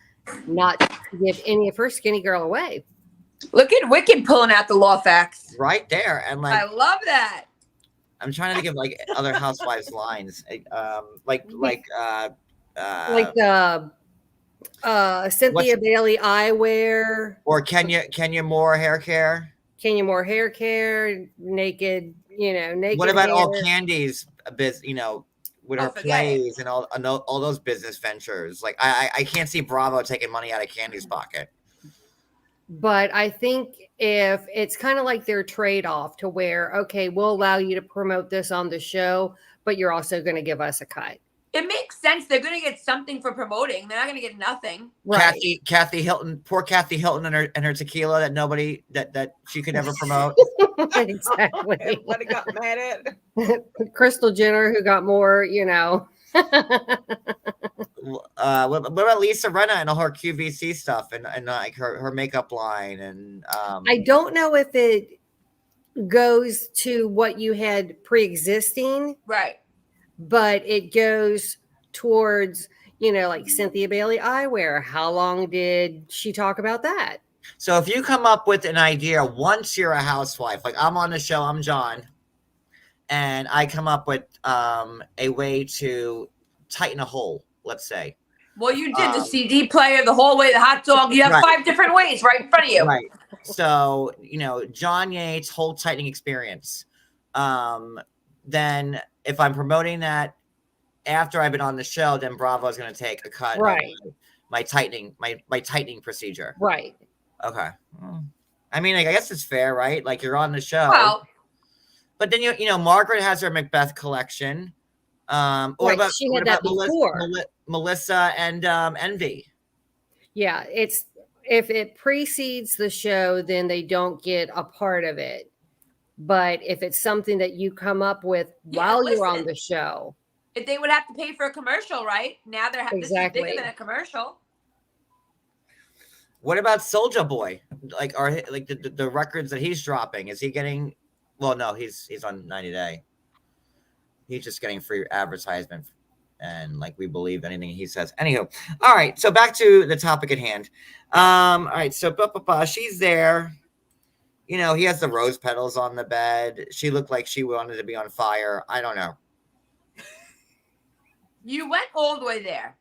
not to give any of her skinny girl away. Look at Wicked pulling out the law facts. Right there. And I like, love that. I'm trying to think of like other housewives lines. Like The Cynthia Bailey eyewear. or Kenya Moore hair care. Kenya Moore hair care, naked, naked. What about hair. all Candy's with Oh, her forget plays and all those business ventures? Like I can't see Bravo taking money out of Candy's pocket. But I think if it's kind of like their trade-off to where, okay, we'll allow you to promote this on the show, but you're also going to give us a cut. It makes sense. They're going to get something for promoting. They're not going to get nothing. Right. Kathy Hilton, poor Kathy Hilton and her tequila that nobody that she could never promote. Exactly. Everybody got mad at. Crystal Jenner, who got more, What about Lisa Rinna and all her QVC stuff and like her makeup line and I don't know if it goes to what you had pre-existing, Right. but it goes towards, like Cynthia Bailey eyewear. How long did she talk about that? So if you come up with an idea once you're a housewife, like I'm on the show, I'm John, and I come up with a way to tighten a hole, let's say. Well, you did the CD player, the hallway, the hot dog. You have Right. 5 different ways right in front of you. Right. So, John Yates whole tightening experience. Then if I'm promoting that after I've been on the show, then Bravo is going to take a cut Right. of my tightening, my tightening procedure. Right. Okay. I mean, I guess it's fair, right? Like you're on the show. Well, But then Margaret has her Macbeth collection. What Right, about she what had that about before. Melissa and Envy? Yeah, it's if it precedes the show, then they don't get a part of it. But if it's something that you come up with Yeah, while you're on listen. the show, if they would have to pay for a commercial, right? Now they're this is Exactly. bigger than a commercial. What about Soulja Boy? Like, are like the records that he's dropping? Is he getting? Well, no, he's on 90 Day. He's just getting free advertisement, and like we believe anything he says. Anywho, all right. So back to the topic at hand. All right. So she's there. He has the rose petals on the bed. She looked like she wanted to be on fire. I don't know. You went all the way there.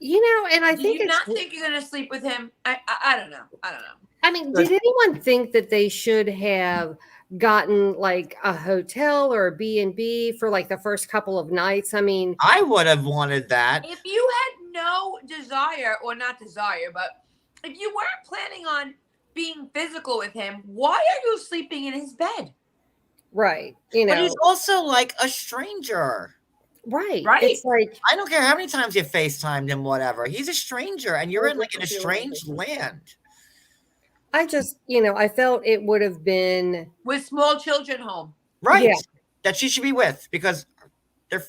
and I Do think you it's. not think you're going to sleep with him? I don't know. I don't know. I mean, did anyone think that they should have gotten like a hotel or a B&B for like the first couple of nights? I mean, I would have wanted that. If you had no desire, or not desire, but if you weren't planning on being physical with him, why are you sleeping in his bed? right. But he's also like a stranger. Right. Right. It's like, I don't care how many times you FaceTimed him, whatever. He's a stranger, and you're in like in a strange land. I just, I felt it would have been. With small children home. Right. Yeah. That she should be with because they're,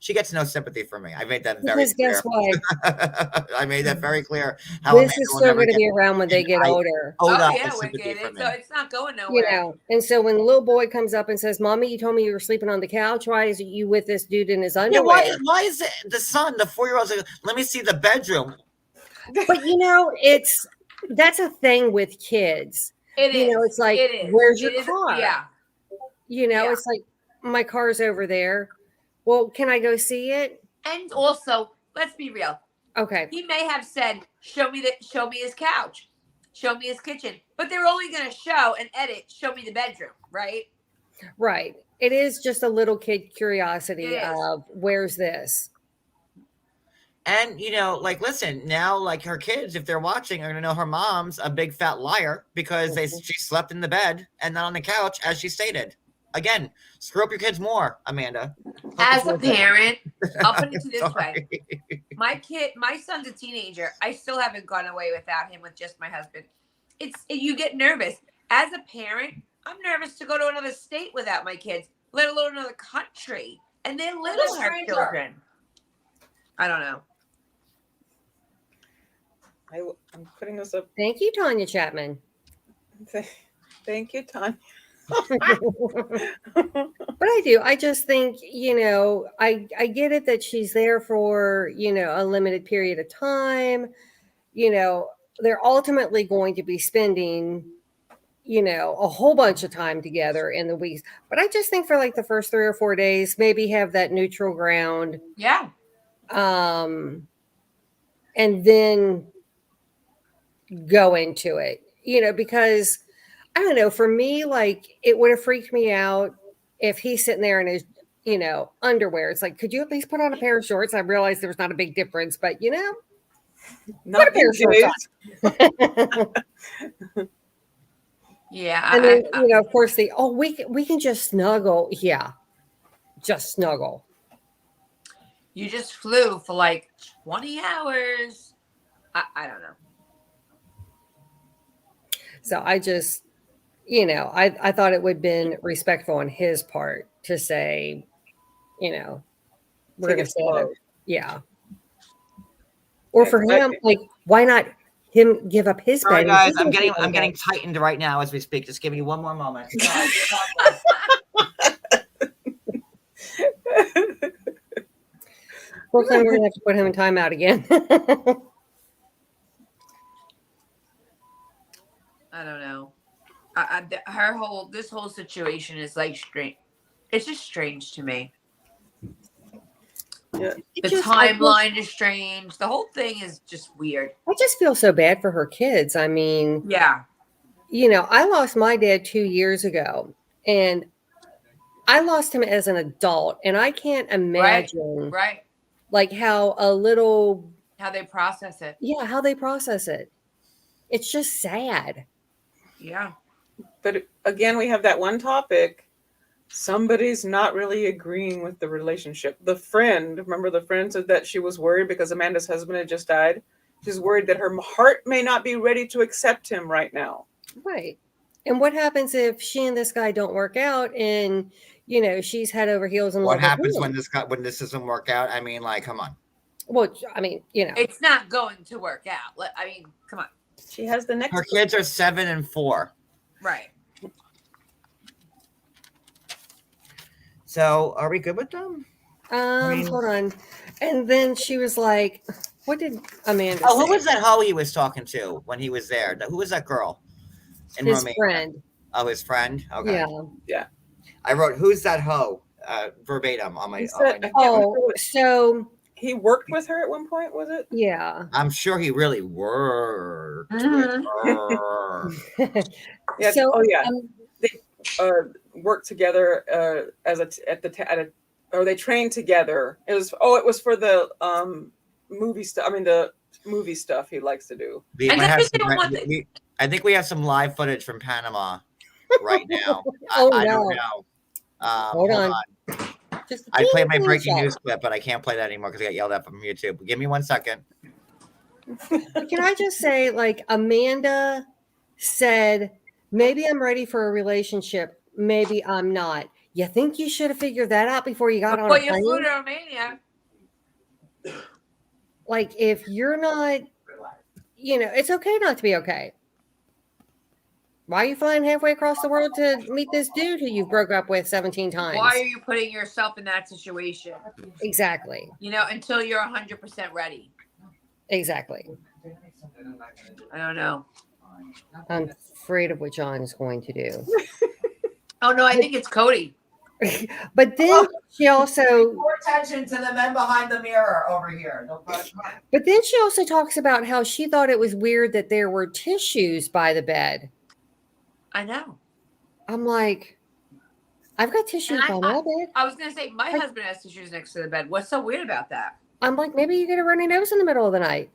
she gets no sympathy from me. I made that very Because clear. guess what? I made that very clear. This Amanda is will still never going to get be around when they get older. Oda Oh, yeah, sympathy Wicked. from So me. it's not going nowhere. And so when the little boy comes up and says, "Mommy, you told me you were sleeping on the couch. Why is you with this dude in his Yeah, underwear?" why is it the son, the 4-year-old, like, let me see the bedroom? But that's a thing with kids. It is. It's like, It is. where's your It is- car? Yeah. Yeah. It's like, my car's over there. Well, can I go see it? And also, let's be real. Okay. He may have said, show me his couch, show me his kitchen, but they're only going to show and edit, show me the bedroom, right? Right. It is just a little kid curiosity It is. of where's this? And like, listen, now, like her kids, if they're watching, are gonna know her mom's a big fat liar because she slept in the bed and not on the couch, as she stated. Again, screw up your kids more, Amanda. As a parent, I'll put it to this way. Sorry. My son's a teenager. I still haven't gone away without him, with just my husband. You get nervous. As a parent, I'm nervous to go to another state without my kids, let alone another country. And they're little, our stranger. children. I don't know. I'm putting this up. Thank you, Tanya Chapman. Thank you, Tanya. But I do. I just think, I get it that she's there for, a limited period of time. They're ultimately going to be spending, a whole bunch of time together in the weeks. But I just think for like the first 3 or 4 days, maybe have that neutral ground. Yeah. And then go into it, because I don't know. For me, like it would have freaked me out if he's sitting there in his, underwear. It's like, could you at least put on a pair of shorts? I realized there was not a big difference, but Not a pair of these shorts days. Yeah. and then of course we can just snuggle. Yeah, just snuggle. You just flew for like 20 hours. I don't know. So I just, I thought it would have been respectful on his part to say, we're Take going to it stay at slow. a- yeah. Or for Yeah, him, like, why not him give up his Sorry, bed? guys. and he I'm can getting go? tightened right now as we speak. Just give me one more moment. Brooklyn, we're going to have to put him in timeout again. I don't know. This whole situation is like strange. It's just strange to me. Yeah. The timeline is strange. The whole thing is just weird. I just feel so bad for her kids. I mean, Yeah. I lost my dad 2 years ago, and I lost him as an adult, and I can't imagine Right. like how How they process it. how they process it. It's just sad. Yeah. But again, we have that one topic. Somebody's not really agreeing with the relationship. The friend, remember the friend said that she was worried because Amanda's husband had just died. She's worried that her heart may not be ready to accept him right now. Right. And what happens if she and this guy don't work out and, she's head over heels in love What with happens him? when this doesn't work out? I mean, like, come on. Well, I mean, It's not going to work out. I mean, come on. She has the next Her kids are 7 and 4. Right. So, are we good with them? mean- hold on. And then she was like, what did Amanda Oh, who say? was that hoe he was talking to when he was there? Who was that girl? In His Romania? friend. Oh, his friend. Okay. Yeah. I wrote, "Who's that hoe?" Verbatim on my. He on my said- notes. Oh, so He worked with her at one point, was it? yeah. I'm sure he really worked with her. Yeah. So, oh yeah. um, Worked together or they trained together. It was for the movie stuff. I mean the movie stuff he likes to do. We And might have that's some- the one thing- we- I think we have some live footage from Panama right now. Oh, I no. don't know. Hold on. Just I played my teeny breaking shot. news clip, but I can't play that anymore because I got yelled at from YouTube. Give me 1 second. Can I just say, like, Amanda said, maybe I'm ready for a relationship. Maybe I'm not. You think you should have figured that out before you got on Before a you flew plane? to Romania. Like, if you're not, it's okay not to be okay. Why are you flying halfway across the world to meet this dude who you broke up with 17 times? Why are you putting yourself in that situation? Exactly. Until you're 100% ready. Exactly. I don't know. I'm afraid of what John is going to do. Oh no, I think it's Cody. But then she also More attention to the men behind the mirror over here. But then she also talks about how she thought it was weird that there were tissues by the bed. I know. I'm like, I've got tissues And by my bed. I was gonna say my husband has tissues next to the bed. What's so weird about that? I'm like, maybe you get a runny nose in the middle of the night.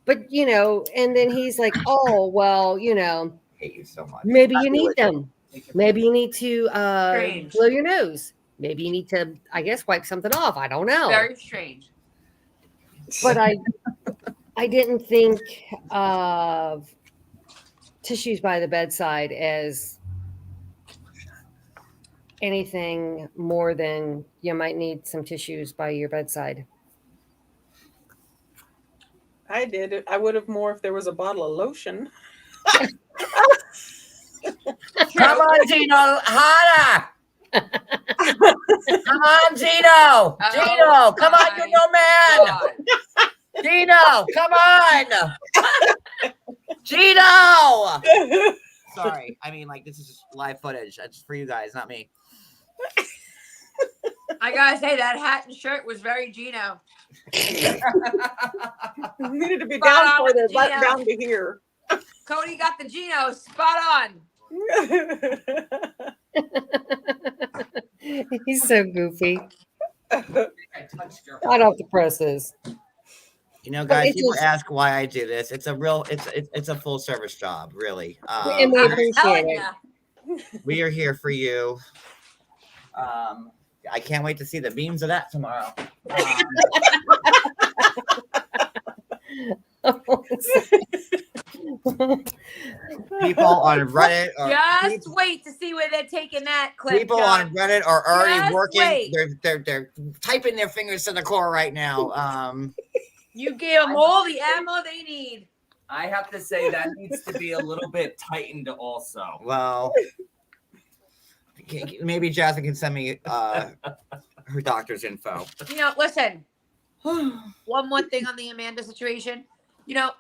But, and then he's like, oh, well, I hate you so much. maybe I you need really do. them. Maybe you need to Strange. blow your nose. Maybe you need to, I guess, wipe something off. I don't know. Very strange. But I didn't think of tissues by the bedside as anything more than you might need some tissues by your bedside. I did. I would have more if there was a bottle of lotion. Come on, Gino, harder! Come on, Gino! Gino, come on, you know man! God. Gino, come on! Gino! Sorry, I mean, like, this is just live footage. That's for you guys, not me. I gotta say that hat and shirt was very Gino. Needed to be Spot down on with further, the but Gino. down to here. Cody got the Gino spot on. He's so goofy. I touched your Hot off the presses. You know, But guys, it's people just- ask why I do this. It's a real, it's a full service job, really. And we I'm appreciate telling it. you. We are here for you. I can't wait to see the beams of that tomorrow. People on Reddit are Just wait to see where they're taking that clip. people John. on Reddit are already Just working. wait. They're typing their fingers to the core right now. You gave them all the ammo they need. I have to say that needs to be a little bit tightened also. Well, maybe Jasmine can send me her doctor's info. You know, listen. One more thing on the Amanda situation. You know,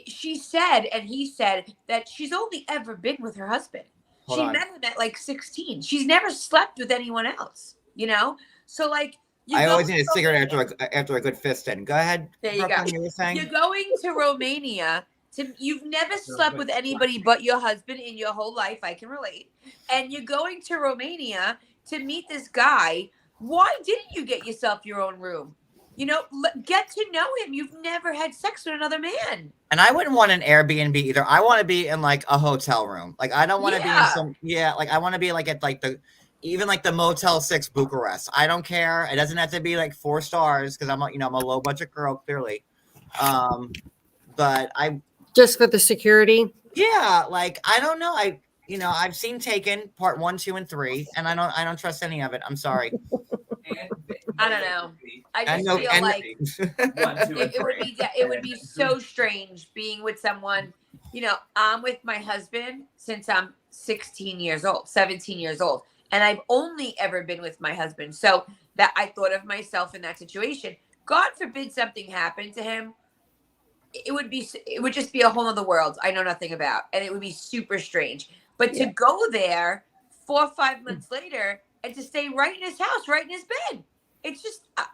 she said and he said that she's only ever been with her husband. Hold She on. met him at like 16. She's never slept with anyone else. You know, so like I go always to need a cigarette Romania- after a good fist in. Go ahead. There you Brooklyn, go. you were saying? You're going to Romania. You've never slept with anybody but your husband in your whole life. I can relate. And you're going to Romania to meet this guy. Why didn't you get yourself your own room? You know, get to know him. You've never had sex with another man. And I wouldn't want an Airbnb either. I want to be in like a hotel room. Like I don't want to be in Yeah. some like I want to be like at like the even like the Motel 6 Bucharest. I don't care. It doesn't have to be like 4 stars because I'm I'm a low budget girl clearly. But Just for the security. yeah, like I don't know. I've seen Taken Part 1, 2, and 3, and I don't trust any of it. I'm sorry. I don't know. I And just no, feel and- like 1, 2, and it would be so strange being with someone. You know, I'm with my husband since I'm 16 years old, 17 years old, and I've only ever been with my husband. So that I thought of myself in that situation. God forbid something happened to him. It would just be a whole other world I know nothing about, and it would be super strange. But to go there 4 or 5 months later and to stay right in his house, right in his bed, it's just It's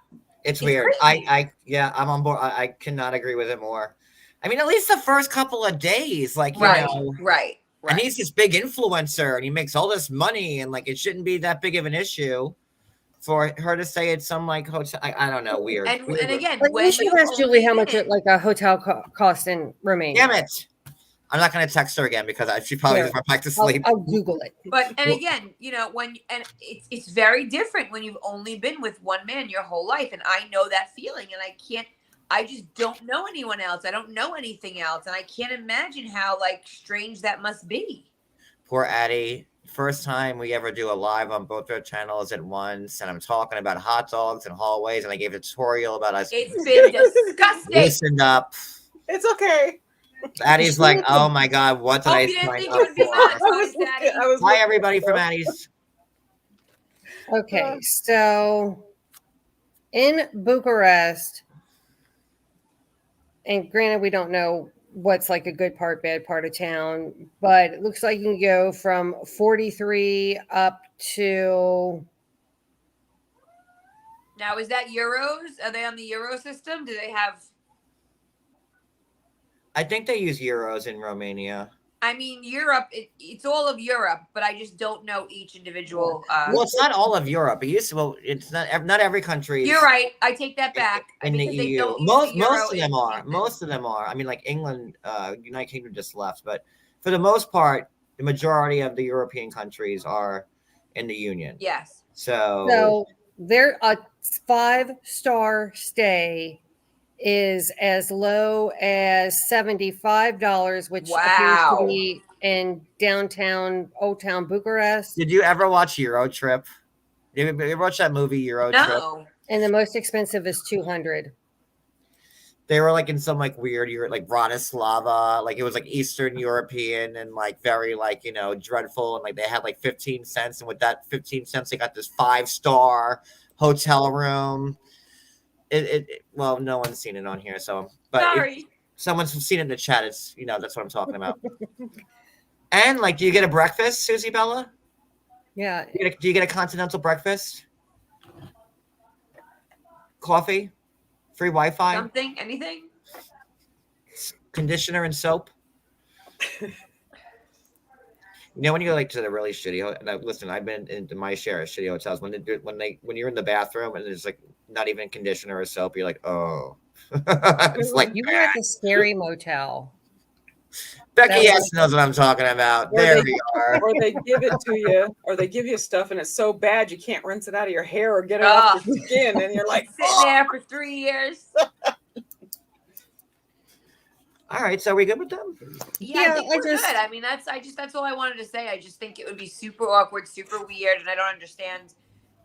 It's weird. crazy. I'm on board. I cannot agree with it more. I mean, at least the first couple of days, like you right, know, right. and he's this big influencer, and he makes all this money, and like it shouldn't be that big of an issue for her to say it's some like hotel. I don't know, weird. And Weird. again, Like, when we should you ask Julie how only much been- like a hotel cost in Romania. Damn it! I'm not gonna text her again because she probably Yeah. just went back to I'll, sleep. I'll Google it. But and Well- again, you know, it's very different when you've only been with one man your whole life, and I know that feeling, and I just don't know anyone else. I don't know anything else, and I can't imagine how like strange that must be. Poor Addie. First time we ever do a live on both our channels at once, and I'm talking about hot dogs and hallways, and I gave a tutorial about us. It's been disgusting. Loosened up. It's okay. Addie's like, oh my god, what did Hope I you didn't sign think up it would be for? monetized, Daddy. I was Hi everybody from Addie's. Okay, so in Bucharest, and granted, we don't know what's like a good part, bad part of town, but it looks like you can go from 43 up to Now, is that euros? Are they on the euro system? Do they have? I think they use euros in Romania. I mean, Europe. It's all of Europe, but I just don't know each individual. Well, it's not all of Europe. It used to, well, it's not every country. You're right. I take that back. In the because they EU, don't use most the euro most of them in are. England. Most of them are. I mean, like England, United Kingdom just left, but for the most part, the majority of the European countries are in the Union. Yes. so there a 5-star stay is as low as $75, which appears Wow. to be in downtown Old Town Bucharest. Did you ever watch Euro Trip? Did you ever watch that movie Euro Trip? No. And the most expensive is 200. They were like in some like weird like Bratislava, like it was like Eastern European and like very like dreadful, and like they had like 15 cents, and with that 15 cents they got this 5-star hotel room. Well, no one's seen it on here, so but if Sorry. someone's seen it in the chat, it's that's what I'm talking about. And like, do you get a breakfast, Susie Bella? Yeah. Do you get a continental breakfast? Coffee? Free Wi-Fi? Something? Anything? Conditioner and soap? You know, when you go like to the really shitty, now listen, I've been into my share of shitty hotels when you're in the bathroom and there's like not even conditioner or soap, you're like, oh, it's like You were at the scary motel. Becky that S was- knows what I'm talking about. Or There they- we are. Or they give it to you, or they give you stuff and it's so bad you can't rinse it out of your hair or get it off your skin, and you're like, Sitting oh! there for 3 years. All right, so are we good with them? Yeah, Yeah, I think I we're just- good. I mean, that's all I wanted to say. I just think it would be super awkward, super weird, and I don't understand,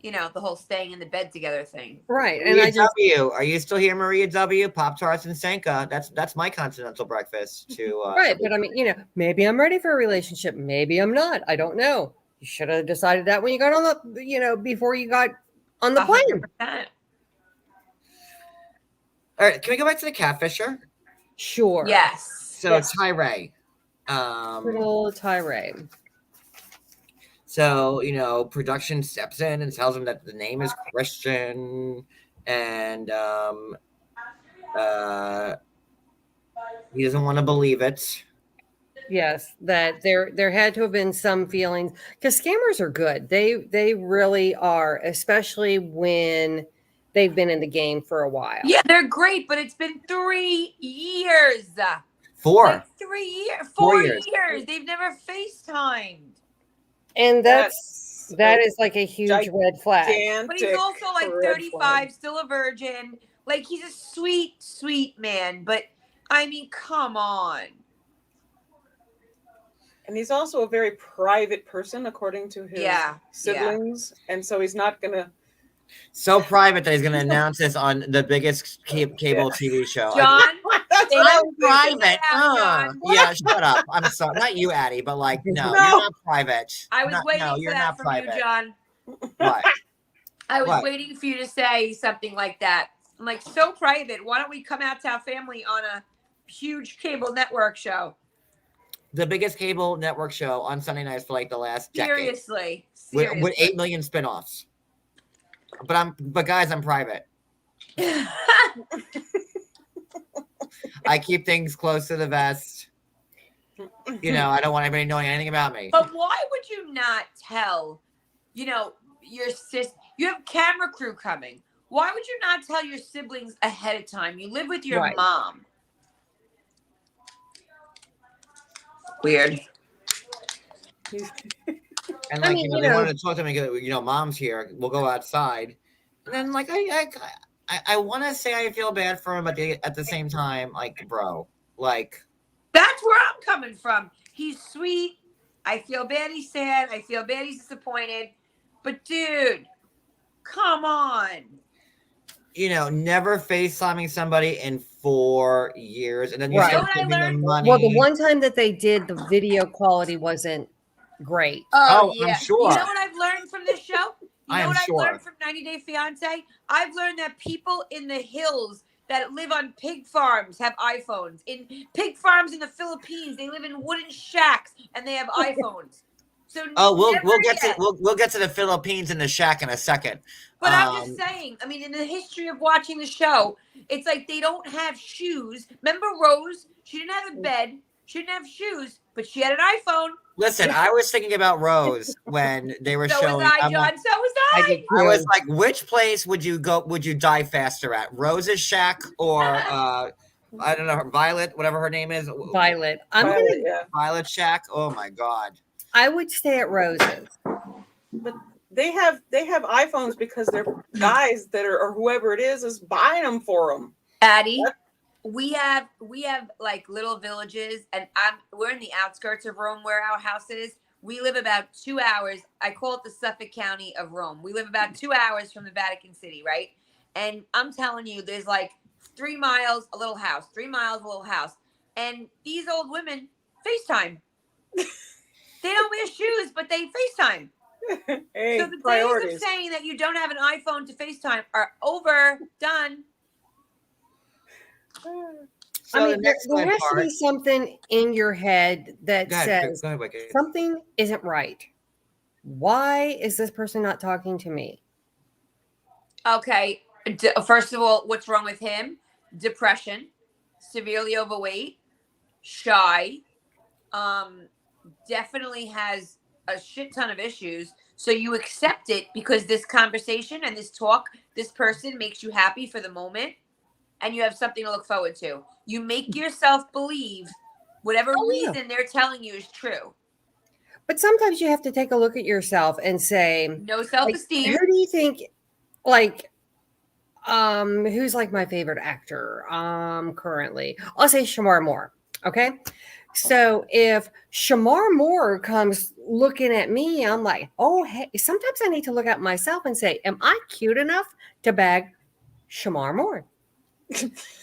the whole staying in the bed together thing. Right. And Maria I just, W, are you still here, Maria W? Pop Tarts and Senka. That's my continental breakfast to right. But I mean, maybe I'm ready for a relationship. Maybe I'm not. I don't know. You should have decided that when you got on the, before you got on the plane. 100%. All right, can we go back to the catfisher? Sure. Yes. So Yes. Tyree. Little tirade. So, production steps in and tells him that the name is Christian, and he doesn't want to believe it. Yes, that there had to have been some feelings because scammers are good. They really are, especially when they've been in the game for a while. Yeah, they're great, but it's been 3 years. 4. Like 3 years. 4 4 years. years. They've never FaceTimed. And that is like a huge red flag. But he's also like red 35, flag. still a virgin. Like he's a sweet, sweet man. But I mean, come on. And he's also a very private person, according to his siblings. And so he's not going to. So private that he's going to announce this on the biggest cable TV show. John, That's what I'm I'm private. John. Yeah, shut up. I'm sorry. Not you, Addie, but like, no, No. you're not private. I was waiting no, for you're that not from private. you, John. What? I was What? waiting for you to say something like that. I'm like, so private. Why don't we come out to our family on a huge cable network show? The biggest cable network show on Sunday nights for like the last decade. Seriously. With 8 million spinoffs. But guys, I'm private. I keep things close to the vest. I don't want anybody knowing anything about me. But why would you not tell, your sis? You have camera crew coming. Why would you not tell your siblings ahead of time? You live with your Right. mom. Weird. And like, I mean, they wanted to talk to me, mom's here. We'll go outside. And then like, I want to say I feel bad for him, but at the same time, like, bro, like. That's where I'm coming from. He's sweet. I feel bad he's sad. I feel bad he's disappointed. But dude, come on. Never FaceTiming somebody in 4 years, and then you Right. start You know what I giving them learned? money. Well, the one time that they did, the video quality wasn't great. Oh, I'm yeah. sure. You know what I've learned from this show? I am I've sure. learned from 90 Day Fiance? I've learned that people in the hills that live on pig farms have iPhones. In pig farms in the Philippines, they live in wooden shacks and they have iPhones. So we'll never get to yet. we'll get to the Philippines in the shack in a second. But I'm just saying, I mean, in the history of watching the show, it's like they don't have shoes. Remember Rose? She didn't have a bed. She didn't have shoes, but she had an iPhone. Listen, I was thinking about Rose when they were So showing. was I, I'm John. like- So was I. did I was too. like, which place would you go? Would you die faster at? Rose's shack or I don't know, Violet, whatever her name is. Violet. Violet shack. Oh my god. I would stay at Rose's. But they have iPhones because they're guys that are, or whoever it is buying them for them. Addie, we have like little villages, and we're in the outskirts of Rome where our house is. We live about 2 hours. I call it the Suffolk County of Rome. We live about 2 hours from the Vatican City, right? And I'm telling you, there's like 3 miles, a little house, 3 miles, a little house. And these old women FaceTime. They don't wear shoes, but they FaceTime. Hey, So the priorities. days of saying that you don't have an iPhone to FaceTime are over, done. So I the mean, next there has to part. be something in your head that Go ahead, says go ahead, Wicked. something isn't right. Why is this person not talking to me? Okay. First of all, what's wrong with him? Depression, severely overweight, shy, definitely has a shit ton of issues. So you accept it because this conversation and this talk, this person makes you happy for the moment, and you have something to look forward to. You make yourself believe whatever Oh, yeah. reason they're telling you is true. But sometimes you have to take a look at yourself and say, No like, self-esteem. who do you think, like, who's like my favorite actor currently? I'll say Shamar Moore. Okay. So if Shamar Moore comes looking at me, I'm like, oh, hey, sometimes I need to look at myself and say, am I cute enough to bag Shamar Moore?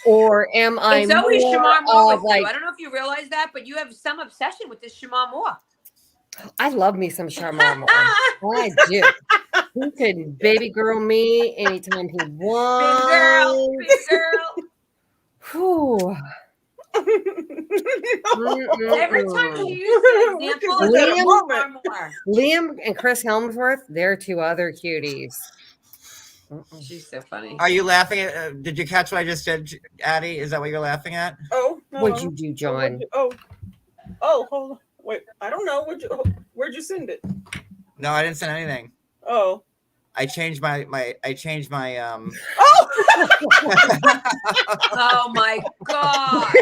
Or am I It's always more Shamar Moore of with you. like, I don't know if you realize that, but you have some obsession with this Shamar Moore. I love me some Shamar Moore. I do. He can baby girl me anytime he Big wants. girl, big girl. Whew. Every time Mm-mm-mm. she uses an example, it's Liam- Shamar Moore. Liam and Chris Helmsworth, they're two other cuties. Mm-mm. She's so funny. Are you laughing at? Did you catch what I just said, Addie? Is that what you're laughing at? Oh, no. What'd you do, John? Oh, hold on. Wait, I don't know. Where'd you send it? No, I didn't send anything. Oh. I changed my Oh! Oh my god!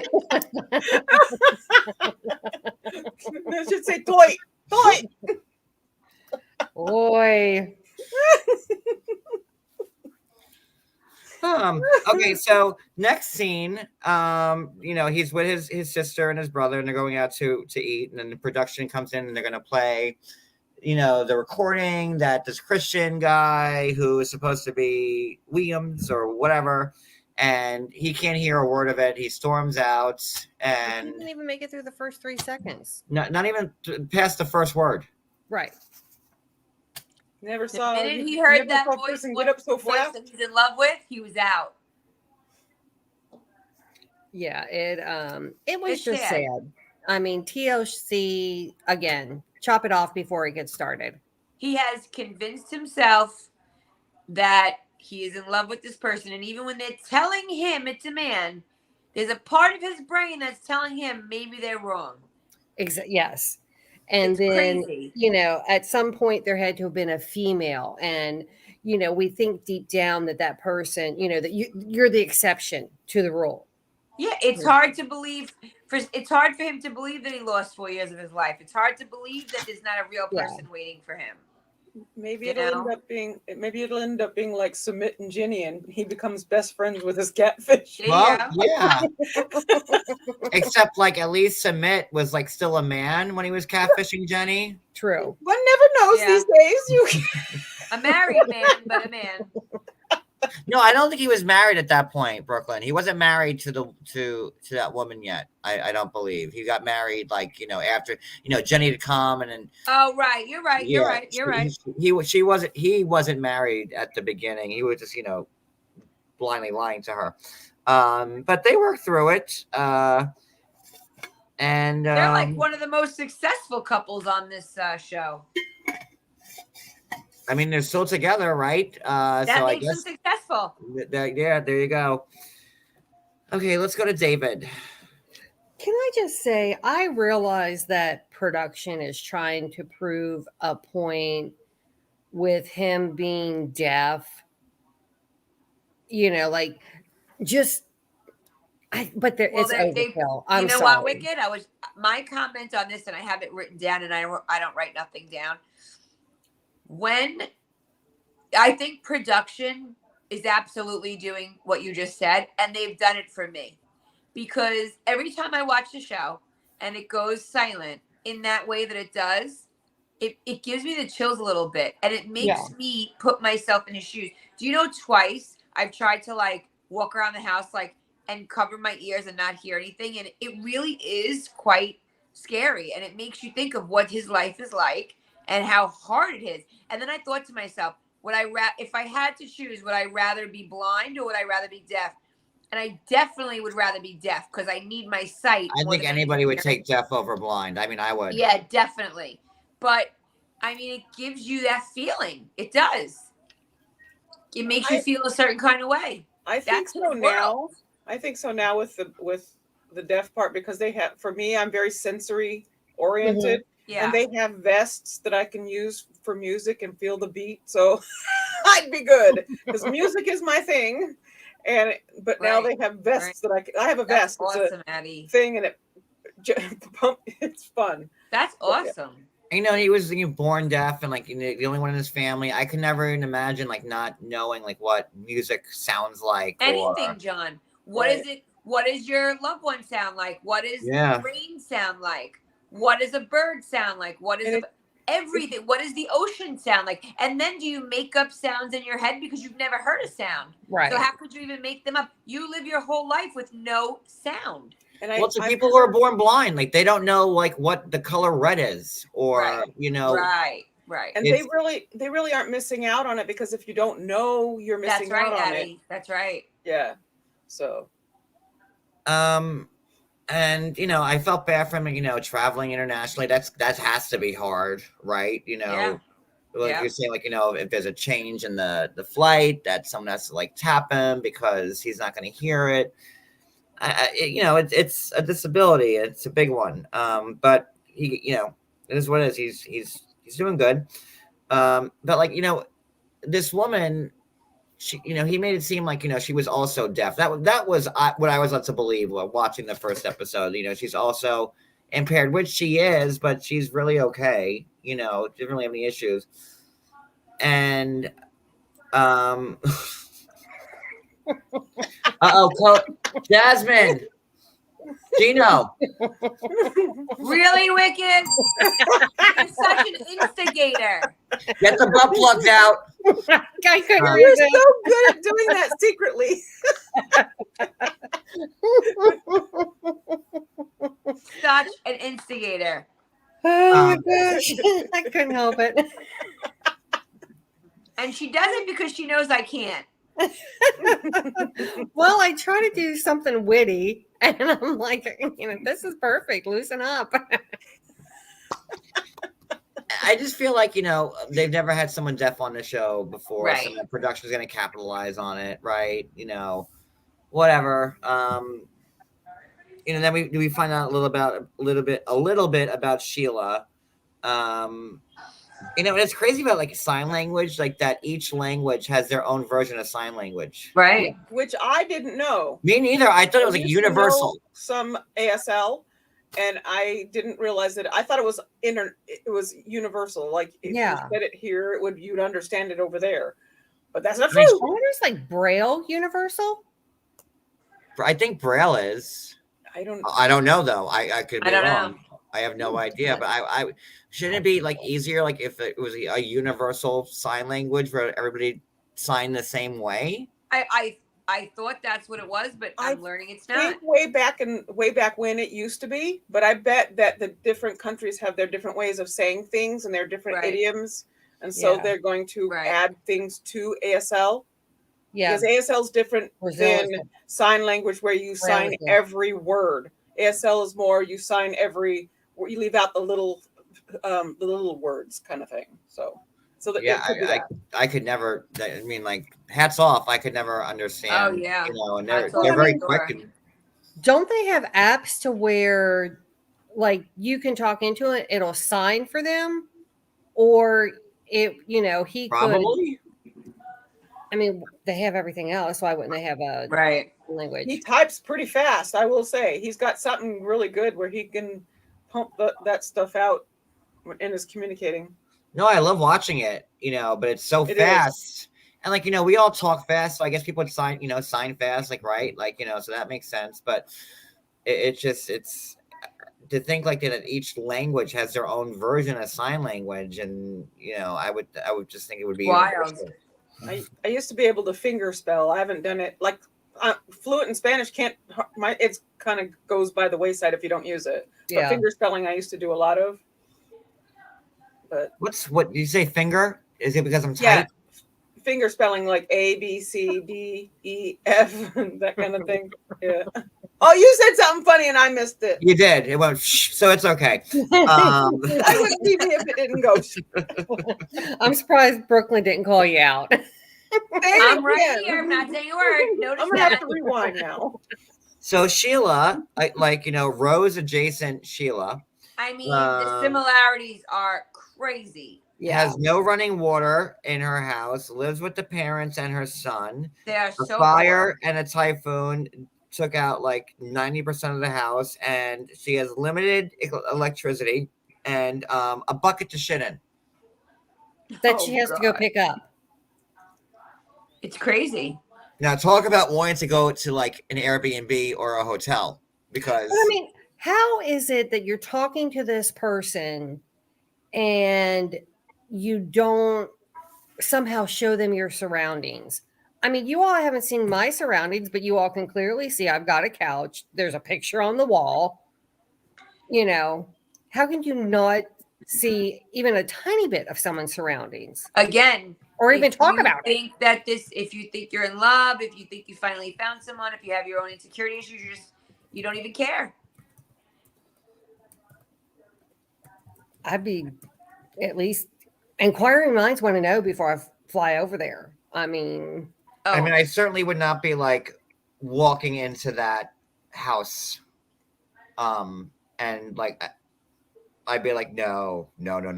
I should say toy. Boy. Okay, so next scene, he's with his sister and his brother, and they're going out to eat, and then the production comes in and they're gonna play, the recording that this Christian guy who is supposed to be Williams or whatever, and he can't hear a word of it. He storms out, He and didn't even make it through the first 3 seconds. not even past the first word. Right. Never The saw. minute he heard never that saw a voice, person get up so voice fast. that he's in love with, he was out. Yeah, it was It's just sad. sad. I mean, TLC again, chop it off before it gets started. He has convinced himself that he is in love with this person, and even when they're telling him it's a man, there's a part of his brain that's telling him maybe they're wrong. Yes. And It's then, crazy. at some point there had to have been a female. And, we think deep down that person, that you're the exception to the rule. Yeah, it's hard to believe. It's hard for him to believe that he lost 4 years of his life. It's hard to believe that there's not a real Yeah. person waiting for him. Maybe You it'll know? end up being like Sumit and Jenny, and he becomes best friends with his catfish. There you Well, go. yeah. Except like at least Sumit was like still a man when he was catfishing Jenny. True. One never knows Yeah. these days. You A married man, but a man. No, I don't think he was married at that point, Brooklyn. He wasn't married to that woman yet. I don't believe. He got married after Jenny had come and then Oh, right. You're right. You're yeah, right. You're right. He wasn't married at the beginning. He was just blindly lying to her. But they worked through it. And They're like one of the most successful couples on this show. I mean, they're still together, right? That so I makes them guess successful. yeah, there you go. Okay, let's go to David. Can I just say, I realize that production is trying to prove a point with him being deaf. But it's overkill. I'm you know sorry. what, Wicked? My comment on this, and I have it written down, and I don't write nothing down. When I think production is absolutely doing what you just said, and they've done it for me. Because every time I watch the show and it goes silent in that way that it does, it gives me the chills a little bit. And it makes me put myself in his shoes. Do you know twice I've tried to walk around the house and cover my ears and not hear anything? And it really is quite scary. And it makes you think of what his life is like and how hard it is. And then I thought to myself, if I had to choose, would I rather be blind or would I rather be deaf? And I definitely would rather be deaf because I need my sight. I more think than anybody would hearing. take deaf over blind. I mean, I would. Yeah, definitely. But I mean, it gives you that feeling. It does. It makes you feel a certain kind of way. I think so now. I think so now with the deaf part, because they have, for me, I'm very sensory oriented. Yeah. And they have vests that I can use for music and feel the beat. So I'd be good because music is my thing. But now they have vests that I have a That's vest. It's awesome, a Addie. thing, and it's fun. That's awesome. You know, he was born deaf and like the only one in his family. I could never even imagine like not knowing like what music sounds like. Anything, John. What is it? What does your loved one sound like? What does rain sound like? What does a bird sound like? What is everything? What does the ocean sound like? And then do you make up sounds in your head because you've never heard a sound? Right. So how could you even make them up? You live your whole life with no sound. And well, to people who are born blind, like they don't know like what the color red is, or you know, right. And they really aren't missing out on it, because if you don't know, you're missing out on it. That's right. Yeah. So. And you know, I felt bad for him. You know, traveling internationally, that has to be hard, right? You know, like you're saying, like, you know, if there's a change in the flight, that someone has to like tap him because he's not going to hear it. You know, it's a disability. It's a big one. But he, you know, it is what it is. He's doing good. But like, you know, this woman, she, you know, he made it seem like, you know, she was also deaf. That was what I was led to believe while watching the first episode. You know, she's also impaired, which she is, but she's really okay. You know, didn't really have any issues. And Jasmine, Gino. Really, Wicked? You're such an instigator. Get the butt plugs out. You're so good at doing that secretly. Such an instigator. Oh my gosh. I couldn't help it. And she does it because she knows I can't. Well, I try to do something witty, and I'm like, you know, this is perfect. Loosen up. I just feel like, you know, they've never had someone deaf on the show before. Right. So the production is going to capitalize on it, right? You know, whatever. You know, then we find out a little bit about Sheila. You know, and it's crazy about like sign language, like that each language has their own version of sign language. Right. Which I didn't know. Me neither. I thought it was like universal. Some ASL, and I didn't realize that. I thought it was it was universal. Like if you said it here, you'd understand it over there. But that's not true. I wonder if it's like Braille universal. I think Braille is. I don't know though. I could be wrong. I have no idea, but I shouldn't it be like easier, like if it was a universal sign language where everybody signed the same way? I thought that's what it was, but I'm learning it's not. Way back when it used to be, but I bet that the different countries have their different ways of saying things and their different idioms, and so they're going to add things to ASL. Yeah, because ASL is different than sign language, where you sign every word. ASL is more you sign every. You leave out the little words, kind of thing. So that yeah, I could never. I mean, like, hats off. I could never understand. Oh yeah, you know, and they're very quick. And, don't they have apps to where, like, you can talk into it, it'll sign for them, or it, you know, he probably. I mean, they have everything else. Why wouldn't they have a language? He types pretty fast, I will say. He's got something really good where he can pump that stuff out and is communicating. No, I love watching it, you know, but it's so fast. And like, you know, we all talk fast, so I guess people would sign fast, like, right? Like, you know, so that makes sense. But it's to think like that each language has their own version of sign language, and you know, I would just think it would be wild. I used to be able to finger spell. I haven't done it like fluent in Spanish. It's kind of goes by the wayside if you don't use it. But finger spelling I used to do a lot of. But what you say? Finger? Is it because I'm tight? Yeah, finger spelling like A B C D E F that kind of thing. Yeah. Oh, you said something funny and I missed it. You did. It went so it's okay. I wouldn't be me if it didn't go. I'm surprised Brooklyn didn't call you out. I'm right here. I'm not saying a word. Notice I'm gonna have to rewind now. So Sheila, like, you know, Rose adjacent Sheila, I mean, the similarities are crazy. Yeah. Has no running water in her house, lives with the parents and her son. They are A so fire poor. and a typhoon took out like 90% of the house, and she has limited electricity and a bucket to shit in. That Oh, she has to go God. pick up. It's crazy. Now, talk about wanting to go to like an Airbnb or a hotel because But I mean, how is it that you're talking to this person and you don't somehow show them your surroundings? I mean, you all haven't seen my surroundings, but you all can clearly see I've got a couch. There's a picture on the wall. You know, how can you not see even a tiny bit of someone's surroundings Again, or even if talk you about it? think that if you think you're in love, if you think you finally found someone, if you have your own insecurity issues, you don't even care. I'd be at least inquiring minds want to know before I fly over there. I mean, Oh, I certainly would not be like walking into that house, and like I'd be like, no. right.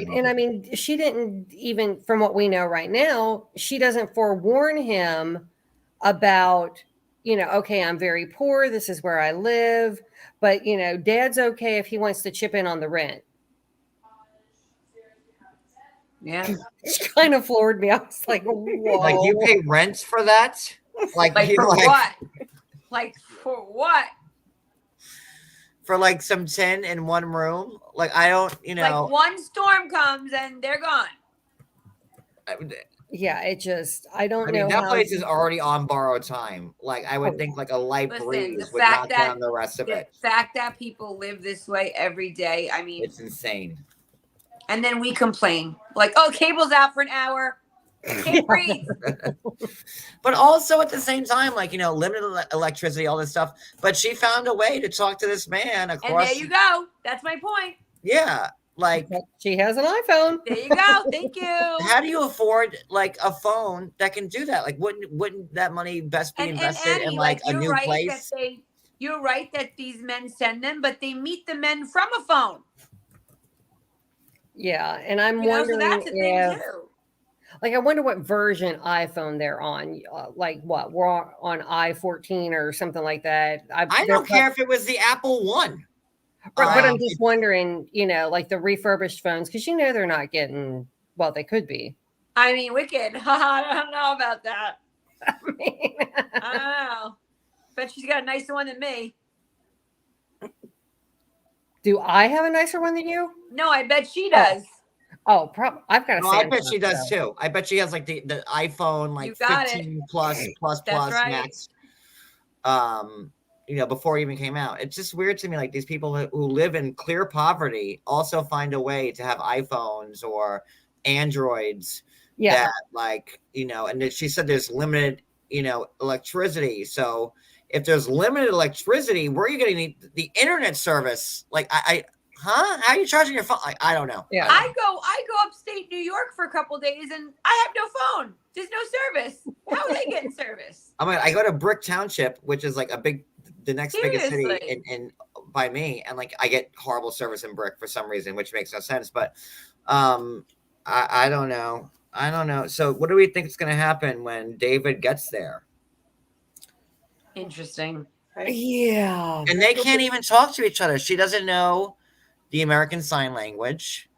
no. And I mean, she didn't even, from what we know right now, she doesn't forewarn him about, okay, I'm very poor. This is where I live. But, dad's okay if he wants to chip in on the rent. yeah. It kind of floored me. I was like, whoa. Like you pay rent for that? Like Like you for what? Like for what? For like some 10 in one room? Like I don't, Like one storm comes and they're gone. Yeah, I don't I mean, know that how place is already on borrowed time. Like I would think like a light Listen, breeze the would fact knock that- down the rest of The it. fact that people live this way every day, I mean, It's insane. and then we complain like, oh, cable's out for an hour. Can't breathe. But also at the same time, like, limited electricity, all this stuff. But she found a way to talk to this man across. And there you go. That's my point. Yeah. Like, she has an iPhone. There you go. Thank you. how do you afford like a phone that can do that? Like, wouldn't that money best be And invested Annie, in like a you're new right place? you're right that these men send them, but they meet the men from a phone. Yeah, and I'm So wondering that's a thing if, too. like, I wonder what version iPhone they're on. Like, what we're on i14 or something like that. I don't care if it was the Apple One. But I'm just wondering, like the refurbished phones, because they're not getting. Well, they could be. I mean, wicked. I don't know about that. I mean, I don't know. Bet she's got a nicer one than me. do I have a nicer one than you? No, I bet she does. Oh, I've got a. No, I bet Samsung, she does so. too. I bet she has like the iPhone like You got 15 plus right. max. Before it even came out. It's just weird to me, like these people who live in clear poverty also find a way to have iPhones or Androids. Yeah. That like, and then she said there's limited, electricity. So if there's limited electricity, where are you getting the internet service? Like how are you charging your phone? I don't know. Yeah. I go upstate New York for a couple days and I have no phone. There's no service. How are they getting service? I go to Brick Township, which is like the next biggest city Seriously. in by me, and like I get horrible service in Brick for some reason, which makes no sense. But I don't know. I don't know. So what do we think is going to happen when David gets there? Interesting. Yeah. And they can't even talk to each other. She doesn't know the American Sign Language,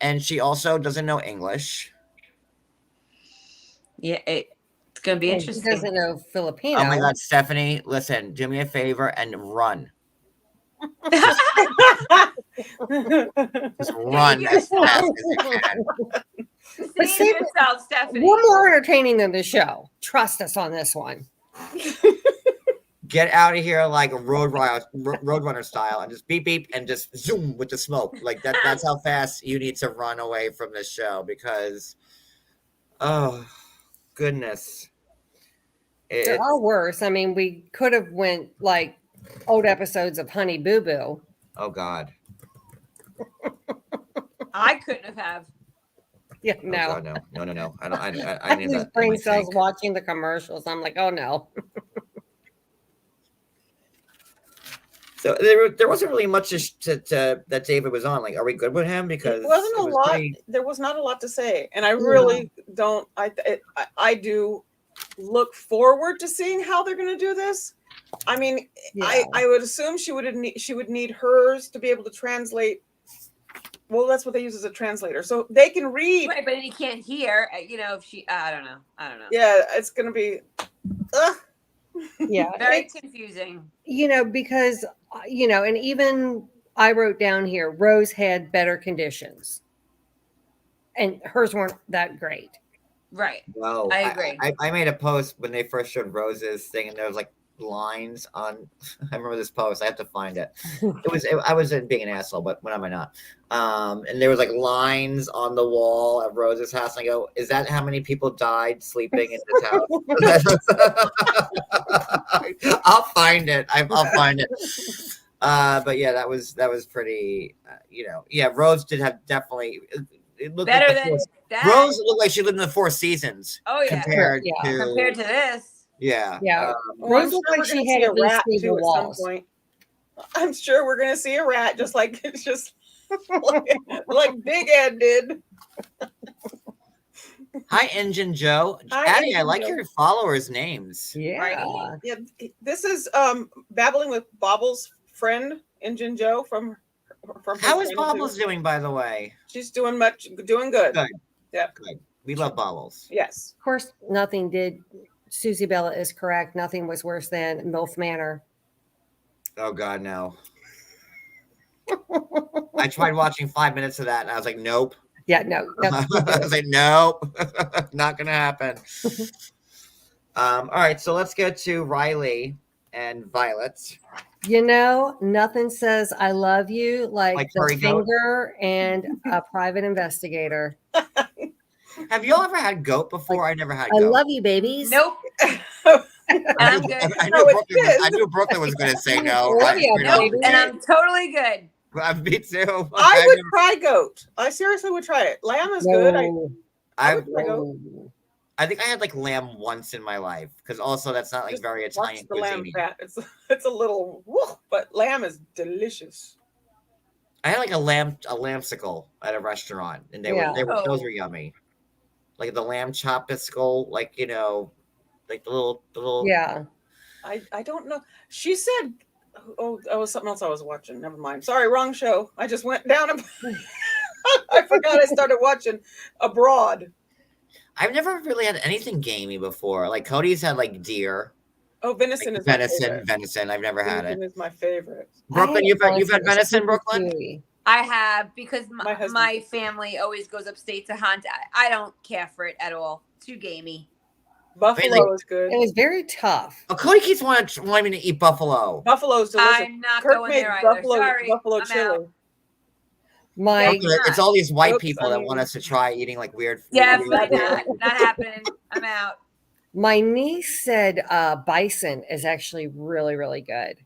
and she also doesn't know English. Yeah, it's gonna be And interesting. He doesn't know Filipino. Oh my God, Stephanie, listen, do me a favor and run. Just run as fast as you can. But Save see, yourself, Stephanie. We're more entertaining than the show. Trust us on this one. Get out of here like a roadrunner style and just beep beep and just zoom with the smoke. Like that's how fast you need to run away from this show because oh goodness. There are worse. I mean, we could have went like old episodes of Honey Boo Boo. Oh God. I couldn't have. Yeah, Oh, no. God, no. I I need lose that. in brain my cells tank. watching the commercials. I'm like, oh no. So there wasn't really much that David was on. Like, are we good with him? Because It wasn't a was lot. pretty- There was not a lot to say, and I really don't. I do look forward to seeing how they're going to do this. I mean, Yeah. I would assume she would need hers to be able to translate. Well, that's what they use as a translator, so they can read. Right, but then he can't hear. If she, I don't know. Yeah, it's going to be. Yeah. Very It's- confusing. because and even I wrote down here, Rose had better conditions, and hers weren't that great. Right. No, I agree. I made a post when they first showed Rose's thing, and there was like lines on. I remember this post. I have to find it. I wasn't being an asshole, but when am I not? And there was like lines on the wall of Rose's house, and I go, "Is that how many people died sleeping in this house?" I'll find it. I'll find it. But yeah, that was pretty. Yeah, Rose did have definitely. It looked Better like than that. Rose looked like she lived in the Four Seasons. Oh yeah. Compared Yeah. to Compared to this. yeah. Yeah. Well, Rose I'm looked sure like we're gonna she had see at a least rat stable too at some walls. point. I'm sure we're going to see a rat, just like like Big Ed did. Hi, Engine Joe. Hi, Addie, I Engine like Joe. your followers' names. Yeah. Yeah, this is babbling with Bobble's friend Engine Joe from her How is channel, too. Bobbles doing, by the way? She's doing good. Good. Yep. Good. We love Bobbles. Yes. Of course, nothing did. Susie Bella is correct. Nothing was worse than MILF Manor. Oh God, no. I tried watching 5 minutes of that, and I was like, nope. Yeah, no. I was like, nope, not gonna happen. All right, so let's get to Riley and Violet. Nothing says I love you like Furry the goat? finger and a private investigator. Have you all ever had goat before? I never had I goat. love you, babies. Nope. I'm good. I No, it knew Brooklyn was going to say no. Oh, Right? yeah, You know? baby. And I'm totally good. Me too. I would try goat. I seriously would try it. Lamb is good. No. I would try goat. No. I think I had like lamb once in my life because also that's not like Just very watch Italian the lamb cuisine. fat. It's a little, but lamb is delicious. I had like a lambsicle at a restaurant, and those were yummy. Like the lamb chopsicle, like like the little. Yeah. I don't know. She said, oh, that was something else I was watching. Never mind. Sorry, wrong show. I just went down. I forgot I started watching Abroad. I've never really had anything gamey before. Like Cody's had like deer. Oh, venison Like is my venison. favorite. Venison. I've never had Venison it. is my favorite. Brooklyn, you've had venison, Brooklyn? Chewy. I have because My husband- my family always goes upstate to hunt. I don't care for it at all. Too gamey. Buffalo is good. It was very tough. Oh, Cody keeps wanting me to eat buffalo. Buffalo's delicious. I'm not Kirk going made there either. buffalo Sorry, buffalo I'm chili. out. My It's all these white Oops, people that want us to try eating like weird food. Definitely not happening. I'm out. my niece said bison is actually really, really good.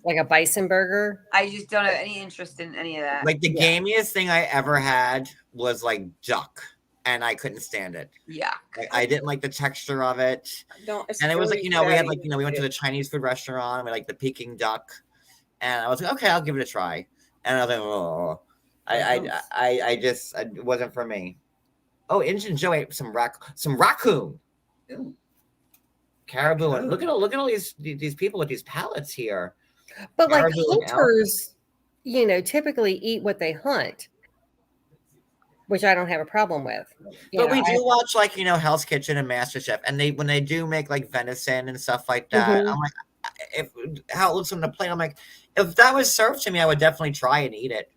Like a bison burger. I just don't have any interest in any of that. Like the gamiest thing I ever had was like duck, and I couldn't stand it. Yeah. Like, I didn't like the texture of it. It's And it was like, really we had fatty. like, we went to the Chinese food restaurant, we like the Peking duck, and I was like, okay, I'll give it a try. And I was like, oh, it wasn't for me. Oh, Engine Joe ate some raccoon. Ew. Caribou. And look at all these people with these pallets here. But like Caribou and elk. hunters, typically eat what they hunt, which I don't have a problem with. But we do watch like Hell's Kitchen and MasterChef, and when they do make like venison and stuff like that, Mhm. I'm like, how it looks on the plate, I'm like, if that was served to me, I would definitely try and eat it.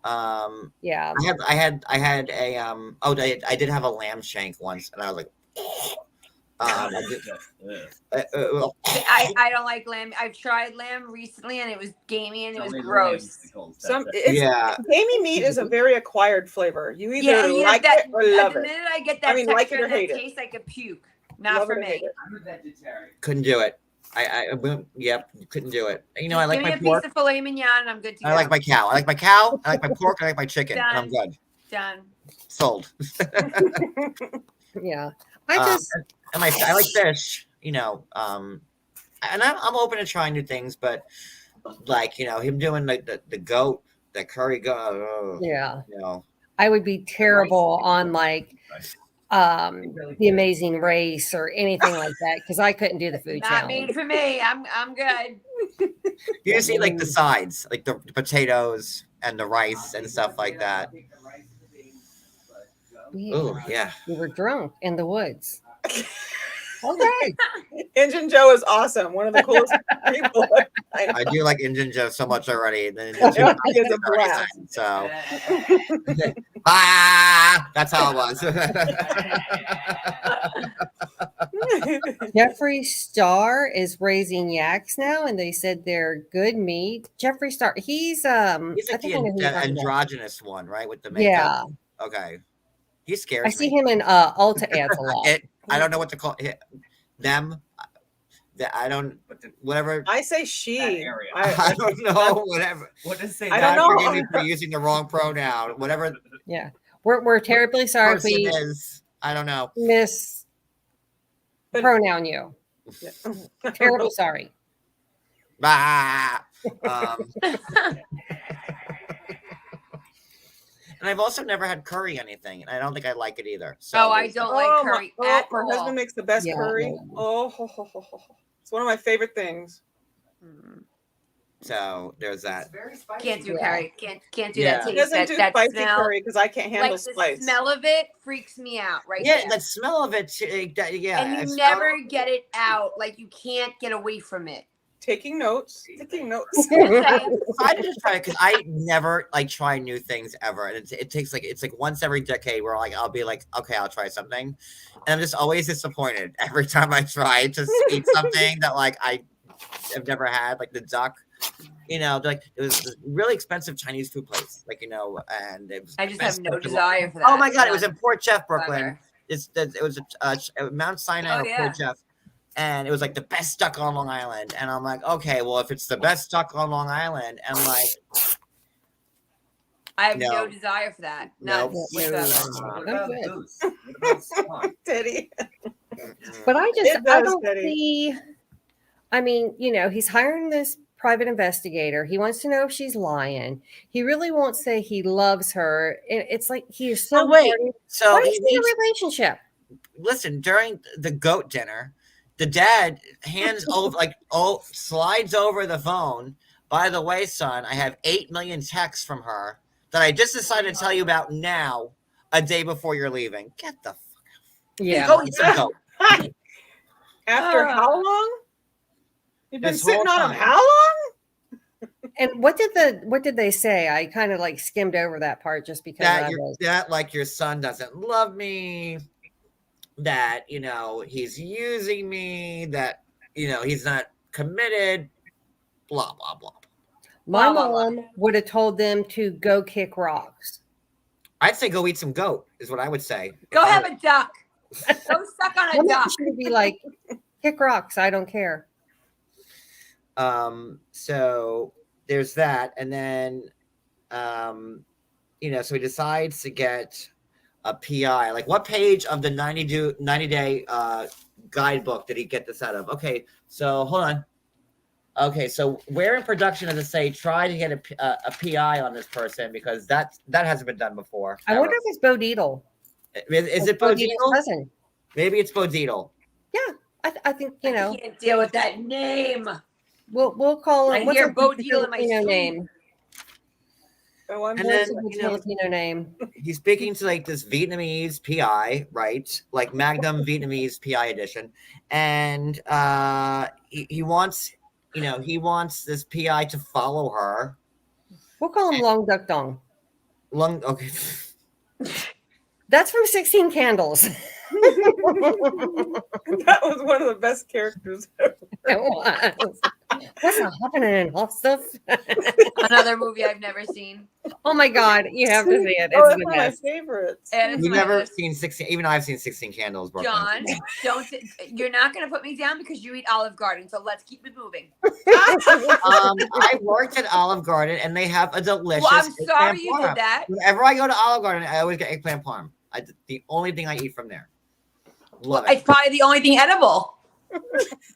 Yeah. I had a I did have a lamb shank once, and I was like, I don't like lamb. I've tried lamb recently and it was gamey and it was Only the gross. lambsicles, that's it. yeah. Gamey meat is a very acquired flavor. You either Yeah, like that, it or love the it. minute I get that I mean, like texture it or and that hate it. taste, I could puke. Not Love for it or hate me. it. I'm a vegetarian. Couldn't do it. Yep, couldn't do it. I like Give me my a pork. piece of filet mignon and I'm good to go. I like my cow. I like my cow. I like my pork. I like my chicken. And I'm good. Done. Sold. Yeah. I just And I like fish. I and I'm open to trying new things, but like him doing like the goat, the curry goat. Yeah. You know, I would be terrible on like The Amazing Race or anything like that because I couldn't do the food Not challenge. made for me. I'm good. you just see like the sides, like the potatoes and the rice and stuff like that. Oh yeah. We were drunk in the woods. Okay. Engine Joe is awesome. One of the coolest people. I do like Indian Joe so much already. Then Yeah, he is a blast. so that's how it was. Jeffree Star is raising yaks now, and they said they're good meat. Jeffree Star, he's He's I like think the I know who you're talking about. androgynous one, right? With the Yeah, makeup. Okay. He scares I me. see him in Ulta ads a lot. I don't know what to call them. I don't. Whatever. I say That she. area. I don't know. Whatever. What does say? I that? don't know. Forgive me for using the wrong pronoun. Whatever Yeah, we're terribly sorry if person we is. I don't know. mispronoun you. Terribly sorry. Bah. And I've also never had curry anything, and I don't think I like it either. So Oh, I don't like curry at my all. husband makes the best Yeah. curry. Oh, it's one of my favorite things. So there's that. Can't do Yeah. curry. Can't do Yeah. that He taste. doesn't do That spicy smell. curry because I can't handle Like the spice. smell of it freaks me out. Right Yeah, there. the smell of it. Yeah, and I you smell- never get it out. Like you can't get away from it. Taking notes. Taking notes. Just saying. I just try it because I never like try new things ever, and it takes like it's like once every decade where like I'll be like, okay, I'll try something, and I'm just always disappointed every time I try to eat something that like I have never had, like the duck. Like it was this really expensive Chinese food place, like and it was. I the just best have no stuff of all- desire for that. Oh my god, it was in Port Jeff, Whatever. Brooklyn. It was a Mount Sinai Oh, or yeah. Port Jeff. And it was like the best duck on Long Island. And I'm like, okay, well, if it's the best duck on Long Island, and like, I have No. no desire for that. None Nope. whatsoever. What I'm about good. goose? What about swan? Teddy. But I It I does, don't Betty. see. I mean, he's hiring this private investigator. He wants to know if she's lying. He really won't say he loves her. It's like he is so. Oh, wait. horny. So Why he is he in needs, a relationship? listen, during the goat dinner, the dad hands over, slides over the phone. By the way, son, I have 8 million texts from her that I just decided to tell you about now, a day before you're leaving. Get the fuck Yeah. Go eat some goat. After how long? You've been This sitting whole on him time. how long? And what did they say? I kind of like skimmed over that part just because I was. That like your son doesn't love me, that he's using me, that he's not committed, blah blah blah. My Blah, blah, mom would have told them to go kick rocks. I'd say go eat some goat is what I would say. Go have a duck. Go suck on a Women duck. should be like, kick rocks. I don't care. So there's that, and then so he decides to get a PI. Like, what page of the 90-day guidebook did he get this out of? Okay, so hold on. Okay, so where in production does it say try to get a PI on this person, because that hasn't been done before. I wonder if it's Bo Dietl. Is it Bo Bo Dietl's Dietl? cousin. Maybe it's Bo Dietl. I think I can't deal with that name. we'll call I him. What's hear a Bo good Dietl in my Filipino sleep. name? Oh, I'm And What's then, a good Filipino name? he's speaking to like this Vietnamese PI, right? Like Magnum Vietnamese PI edition. And he wants, he wants this PI to follow her. We'll call him Long Duck Dong. Okay. That's from 16 Candles. that was one of the best characters ever. It was. What's happening in hot stuff? Another movie I've never seen. Oh my God, you have to see it. Oh, It's that's the one of my best. favorites. And it's You've my never list. seen 16, even I've seen 16 Candles, Brooklyn. John, you're not going to put me down because you eat Olive Garden. So let's keep it moving. I worked at Olive Garden and they have a delicious Well, I'm eggplant sorry you parm. did that. Whenever I go to Olive Garden, I always get eggplant parm. The only thing I eat from there. Love It's it. probably the only thing edible.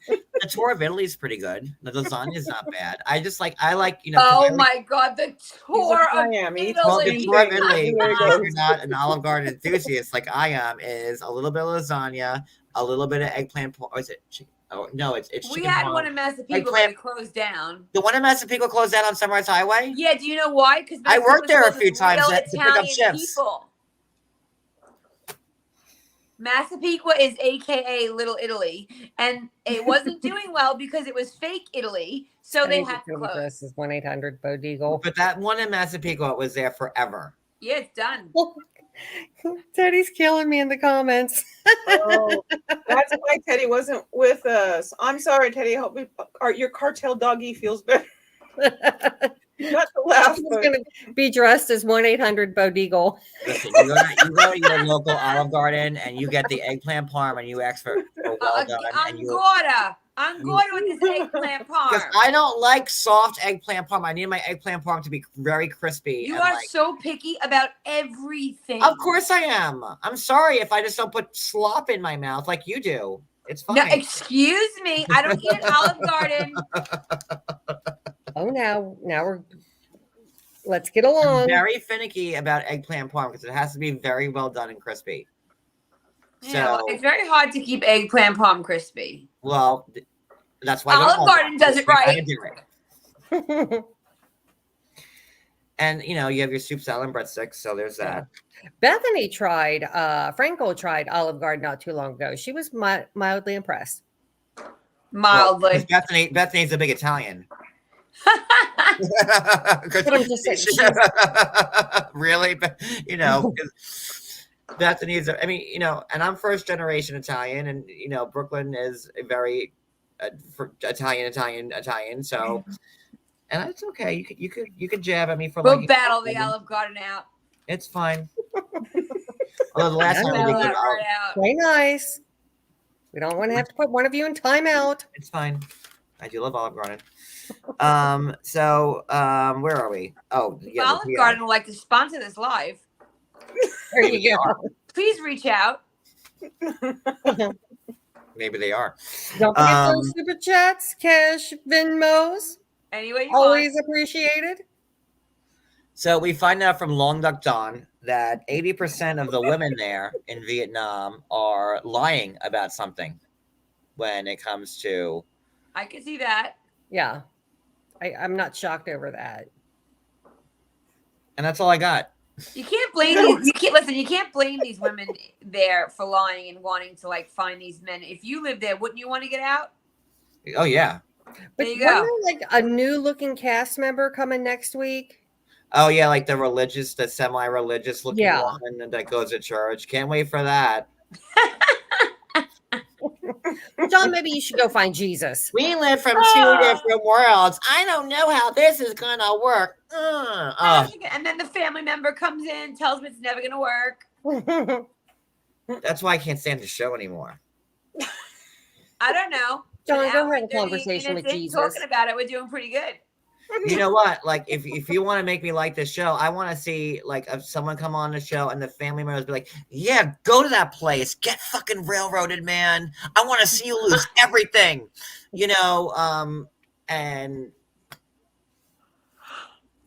The tour of Italy is pretty good. The lasagna is not bad. I like, 'cause Oh I like- my God, the tour of Miami. well, the Italy. tour of Italy, There if you go. you're not an Olive Garden enthusiast like I am, is a little bit of lasagna, a little bit of eggplant. Or is it chicken? Oh no, it's We chicken. had parm. one in Massapequa, but Eggplant- it closed down. The one in Massapequa closed down on Sunrise Highway. Yeah, do you know why? Because I worked there a few times to pick up shifts. People. Massapequa is AKA Little Italy, and it wasn't doing well because it was fake Italy, so they had to close. This is 1-800-BODEAGLE. But that one in Massapequa was there forever. Yeah, it's done. Teddy's killing me in the comments. Oh, that's why Teddy wasn't with us. I'm sorry, Teddy. I hope your cartel doggy feels better. Not to laugh, He's but going to be dressed as 1-800-BODEAGLE. Listen, you go to your local Olive Garden and you get the eggplant parm and you ask for well done. And you, I'm good with this eggplant because parm. I don't like soft eggplant parm. I need my eggplant parm to be very crispy. You and are like, so picky about everything. of course I am. I'm sorry if I just don't put slop in my mouth like you do. It's fine. No, excuse me. I don't eat at Olive Garden. Oh, now let's get I'm along. very finicky about eggplant parm because it has to be very well done and crispy. Yeah, well, So, it's very hard to keep eggplant palm crispy. well, that's why I go to Olive Garden does it We gotta right. do it. And you have your soup salad and breadsticks, so there's that. Bethany Franco tried Olive Garden not too long ago. She was mildly impressed. Mildly. Well, 'cause Bethany's a big Italian. But I'm just saying, Really, but 'cause Bethany's. I mean, and I'm first generation Italian, and Brooklyn is a very Italian. So, and it's okay. You could jab at me for We'll like battle the Olive Garden out. It's fine. Although the last time we Battle did that right out. play nice. We don't want to have to put one of you in timeout. it's fine. I do love Olive Garden. So where are we? Oh, yeah. Olive Garden would like to sponsor this live. There you go. Please reach out. Maybe they are. Don't forget those super chats, cash, Venmos. Anyway, you Always appreciated. So we find out from Long Duck Don that 80% of the women there in Vietnam are lying about something when it comes to. I can see that. Yeah. I'm not shocked over that. And that's all I got. You can't blame these. You can't blame these women there for lying and wanting to find these men. If you live there, wouldn't you want to get out? Oh yeah. But There you wasn't go. there, a new looking cast member coming next week? Oh yeah, like the semi-religious looking Yeah. woman that goes to church. Can't wait for that. John, maybe you should go find Jesus. We live from two different worlds. I don't know how this is gonna work. And then the family member comes in, tells me it's never going to work. That's why I can't stand the show anymore. I don't know. John, An go hour have a and 30 conversation with minutes in Jesus. Talking about it, we're doing pretty good. You know what? Like, if you want to make me like this show, I want to see if someone come on the show and the family members be like, "Yeah, go to that place, get fucking railroaded, man. I want to see you lose everything," and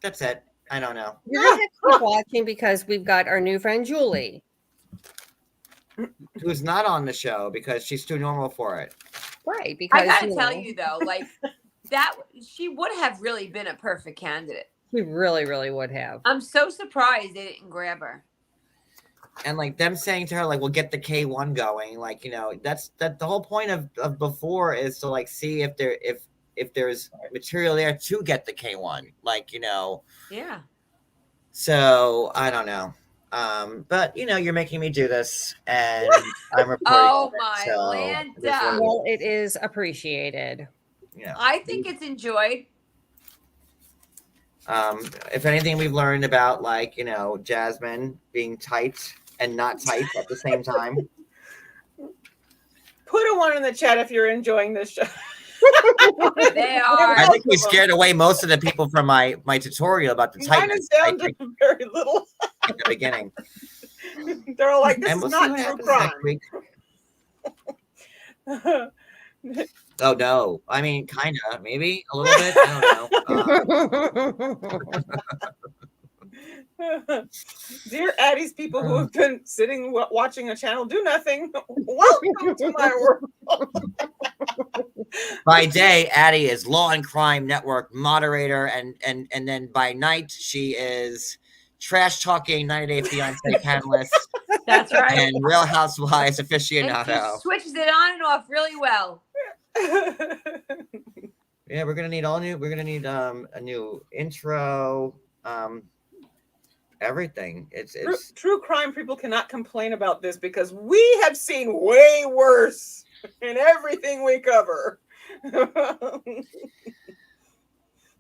that's it. I don't know. You're gonna have to keep watching because we've got our new friend Julie. Who's not on the show because she's too normal for it. Right. Because I gotta tell you though, that she would have really been a perfect candidate. we really, really would have. I'm so surprised they didn't grab her. And them saying to her, well, get the K1 going. That's the whole point of before is to see if there's material there to get the K1. Yeah. So I don't know. But you're making me do this and I'm reporting. Oh it, my so Lanta. it is what it is. Well, it is appreciated. I think it's enjoyed. If anything we've learned about Jasmine being tight and not tight at the same time. put a 1 in the chat if you're enjoying this show. They are. I think we scared away most of the people from my tutorial about the Mine tightness is down to very little. at the beginning. They're all like, this And is we'll see not what true happens next crime. week. Oh no, I mean, kind of, maybe a little bit. I don't know. Dear Addie's people who have been sitting watching a channel do nothing, welcome to my world. By day, Addie is Law and Crime Network moderator, and then by night she is trash talking 90 Day Fiance panelist. That's right. And Real Housewives And aficionado. she switches it on and off really well. Yeah, we're gonna need a new intro, everything. It's true crime people cannot complain about this because we have seen way worse in everything we cover.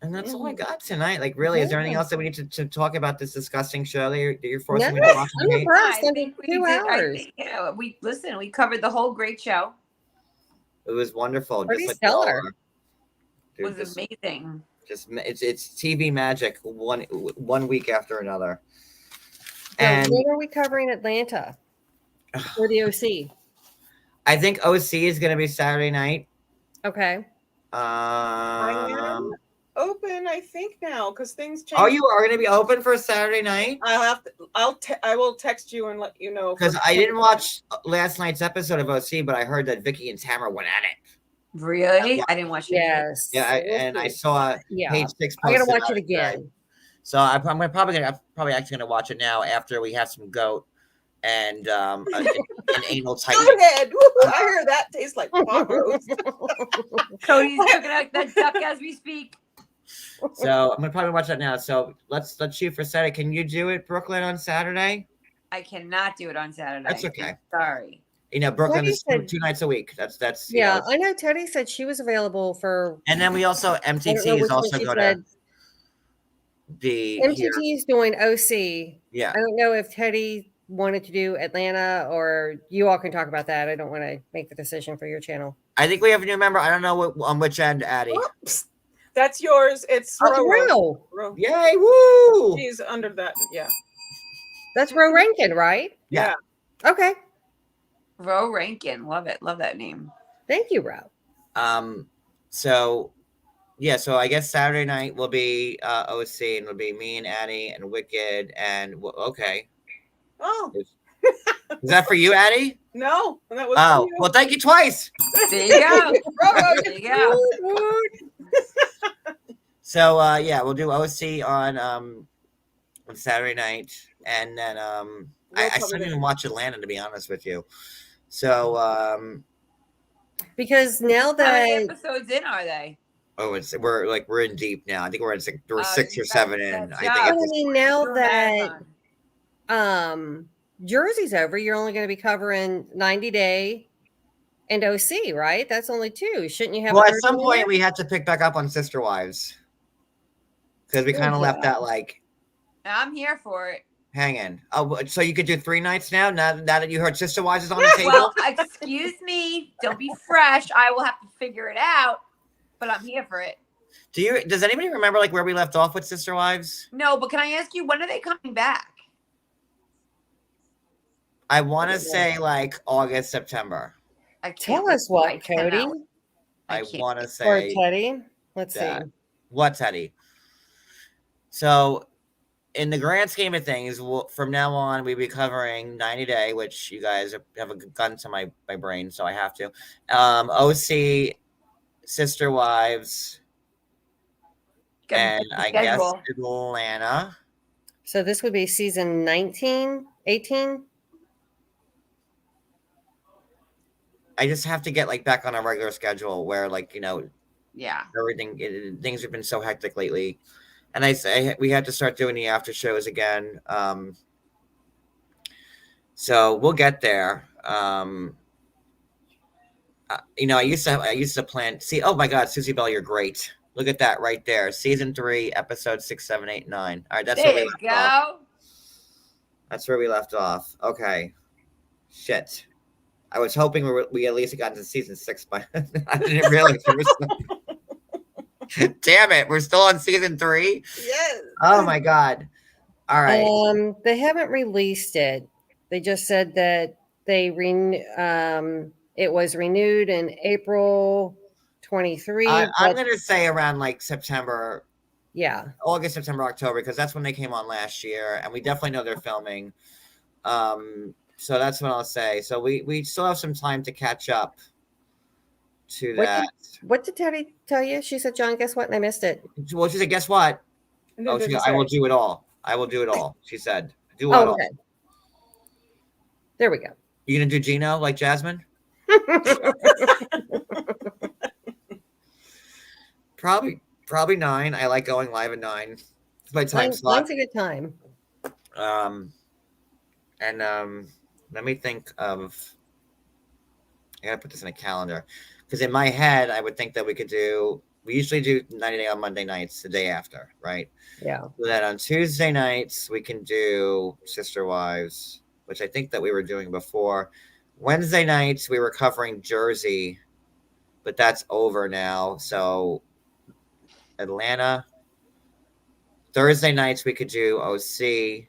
and that's all I got tonight. Like, really, is there anything else that we need to talk about this disgusting show that you're forcing me to watch? I'm impressed. I Under think we 2 did. hours. We covered the whole great show. It was wonderful. Pretty just stellar. It was just, amazing. just it's TV magic one week after another. So And when are we covering Atlanta or the OC? I think OC is going to be Saturday night. Okay. I am open, I think now, because things change. Oh, you are going to be open for Saturday night? I will text you and let you know. Because I didn't watch last night's episode of OC, but I heard that Vicky and Tamara went at it. Really? I didn't watch it. Yes. Yeah, and I saw Yeah. Page 6. I gotta posted watch about it today. again. So I'm probably actually gonna watch it now after we have some goat and an anal titan. Goathead. Woo-hoo, I hear that tastes like pot roast. Cody's cooking out that duck as we speak. So I'm gonna probably watch that now. So let's shoot for Saturday. Can you do it, Brooklyn, on Saturday? I cannot do it on Saturday. That's okay. Sorry. You know, Brooklyn Teddy is said- 2 nights a week. That's you Yeah, know. I know Teddy said she was available for. And then we also I don't know MTT is which one also she gonna said. be here. MTT is doing OC. Yeah. I don't know if Teddy wanted to do Atlanta or you all can talk about that. I don't want to make the decision for your channel. I think we have a new member. I don't know on which end, Addie. Oops. That's yours. It's Oh, Ro. Ro. Yay! Woo! She's under that. Yeah. That's Ro Rankin, right? Yeah. Okay. Ro Rankin. Love it. Love that name. Thank you, Ro. So yeah, so I guess Saturday night will be OC, and it'll be me and Addie and Wicked and okay. Oh Is that for you, Addie? no, that was. Oh, for you. well, thank you twice. There you go. Ro, There you go. So yeah, we'll do OC on Saturday night, and then I still didn't watch Atlanta, to be honest with you. So Because now How many that episodes in are they? we're in deep now. I think we're in we're Oh, 6 or you 7 guys in. said I yeah. think I at this mean point. now Do a that marathon. Jersey's over, you're only going to be covering 90 Day and OC, right? That's only 2. Shouldn't you have? Well, a at third some one point there? we had to pick back up on Sister Wives because we kind of left that like I'm here for it. hanging. Oh, so you could do 3 nights now? Now that you heard Sister Wives is on the table? Well, excuse me. Don't be fresh. I will have to figure it out, but I'm here for it. Does anybody remember like where we left off with Sister Wives? No, but can I ask you, when are they coming back? I want to say like August, September. I can't Tell wait. us what, I cannot Cody wait. I can't want to wait. or say Teddy. Let's that. see. What, Teddy? So, in the grand scheme of things, from now on, we'll be covering 90 Day, which you guys have a gun to my brain, so I have to. OC, Sister Wives, Good and I guess schedule. Atlanta. So this would be season 19, 18. I just have to get like back on a regular schedule where like, Yeah. things have been so hectic lately. And I say we had to start doing the after shows again. So we'll get there. I used to plan. See, oh my God, Susie Bell, you're great. Look at that right there. Season 3, episode 6, 7, 8, 9. All right, that's where There we you left off. go. That's where we left off. Okay. Shit. I was hoping we at least got into season 6, but I didn't realize there was. Damn it, we're still on season 3. Yes. Oh my God. All right. They haven't released it. They just said that they It was renewed in April 23. I'm but going to say around like September, yeah. August, September, October, because that's when they came on last year, and we definitely know they're filming. So that's what I'll say. So we still have some time to catch up to that. What did Teddy tell you? She said, John, guess what? And I missed it. Well, she said, guess what? And then Oh, did I will say, do it all. I will do it all. She said, do it Oh, all. okay. There we go. You gonna do Gino like Jasmine? Probably 9. I like going live at 9. It's my time slot. Mine's a good time. Let me think of. I gotta put this in a calendar because in my head I would think that we could do. We usually do 90 Day on Monday nights, the day after, right? Yeah. So then on Tuesday nights we can do Sister Wives, which I think that we were doing before. Wednesday nights we were covering Jersey, but that's over now. So Atlanta. Thursday nights we could do OC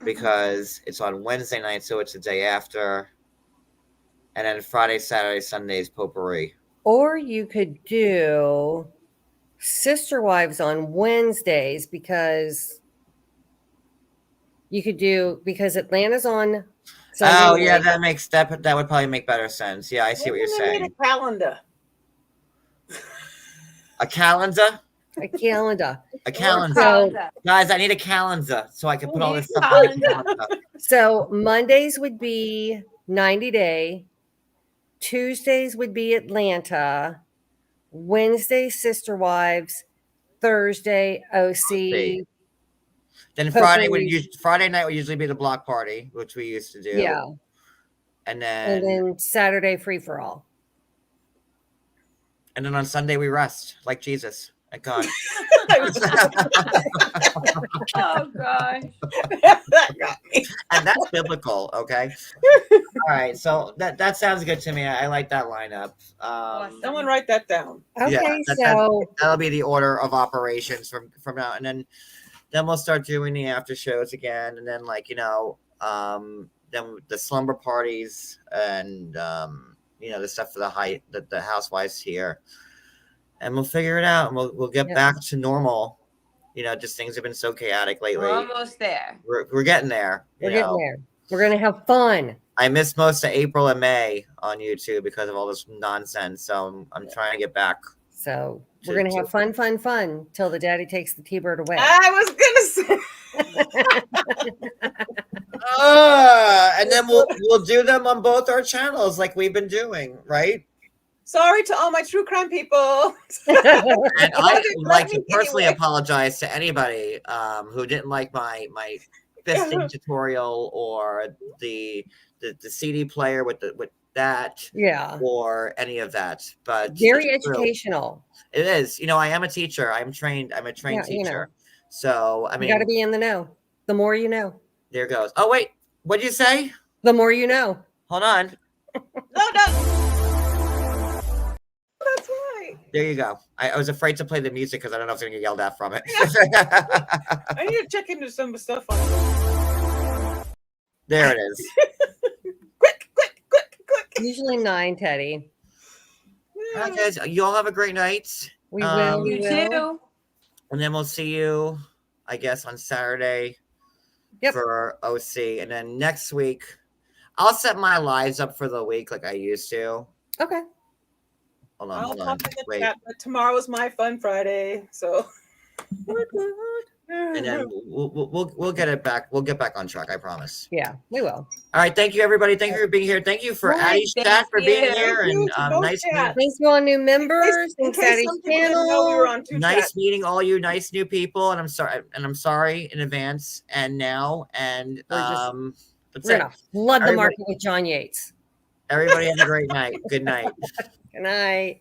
because it's on Wednesday night, so it's the day after. And then Friday, Saturday, Sundays, potpourri. Or you could do Sister Wives on Wednesdays because Atlanta's on Sunday. Oh yeah, night. that would probably make better sense. Yeah, I see what you're saying. A calendar. A calendar? A calendar. A calendar. So- Guys, I need a calendar so I can put all this stuff on the calendar. So Mondays would be 90 Day. Tuesdays would be Atlanta. Wednesday, Sister Wives. Thursday, OC. Then Potpourri. Friday night would usually be the block party, which we used to do. Yeah. And And then Saturday, free for all. on Sunday we rest like Jesus. Thank God. Oh gosh. That got me. And that's biblical, okay? All right, so that sounds good to me. I like that lineup. Someone write that down. Okay, Yeah, so that'll be the order of operations from now, and then we'll start doing the after shows again, and then then the slumber parties and the stuff for the housewives here, and we'll figure it out, and we'll get back to normal. Just things have been so chaotic lately. We're almost there. We're getting there. we're getting there. We're gonna have fun. I missed most of April and May on YouTube because of all this nonsense. So I'm trying to get back. So we're gonna have fun till the daddy takes the T-bird away. I was gonna say. And then we'll do them on both our channels like we've been doing, right? Sorry to all my true crime people. And I would like to personally apologize to anybody who didn't like my fisting tutorial or the CD player with that, Yeah. or any of that. But Very it's true. educational. It is. I am a teacher. I'm a trained Yeah, teacher. So I You mean, got to be in the know. The more you know, there goes. Oh wait, what'd you say? the more you know. Hold on. No. That's right. There you go. I was afraid to play the music because I don't know if I'm gonna get yelled at from it. I need to check into some stuff on. There it is. Quick. Usually 9, Teddy. All right, guys. You all have a great night. We will. You too. And then we'll see you, I guess, on Saturday for OC. And then next week, I'll set my lives up for the week like I used to. Okay. Hold on. I'll Hold on. pop in the Wait. chat, but tomorrow's my fun Friday, so. And then we'll get it back. We'll get back on track. I promise. Yeah, we will. All right. Thank you, everybody. Thank you for being here. Thank you for Right, Addie thank Stat for being you. here. Thank you And to both nice chats. Thanks to all new members. In Thanks, case Daddy's some people didn't know we were channel. on two nice chats. meeting all you nice new people. And I'm sorry in advance and now. And that's We're it. gonna flood the Everybody- market with John Yates. Everybody have a great night. Good night. Good night.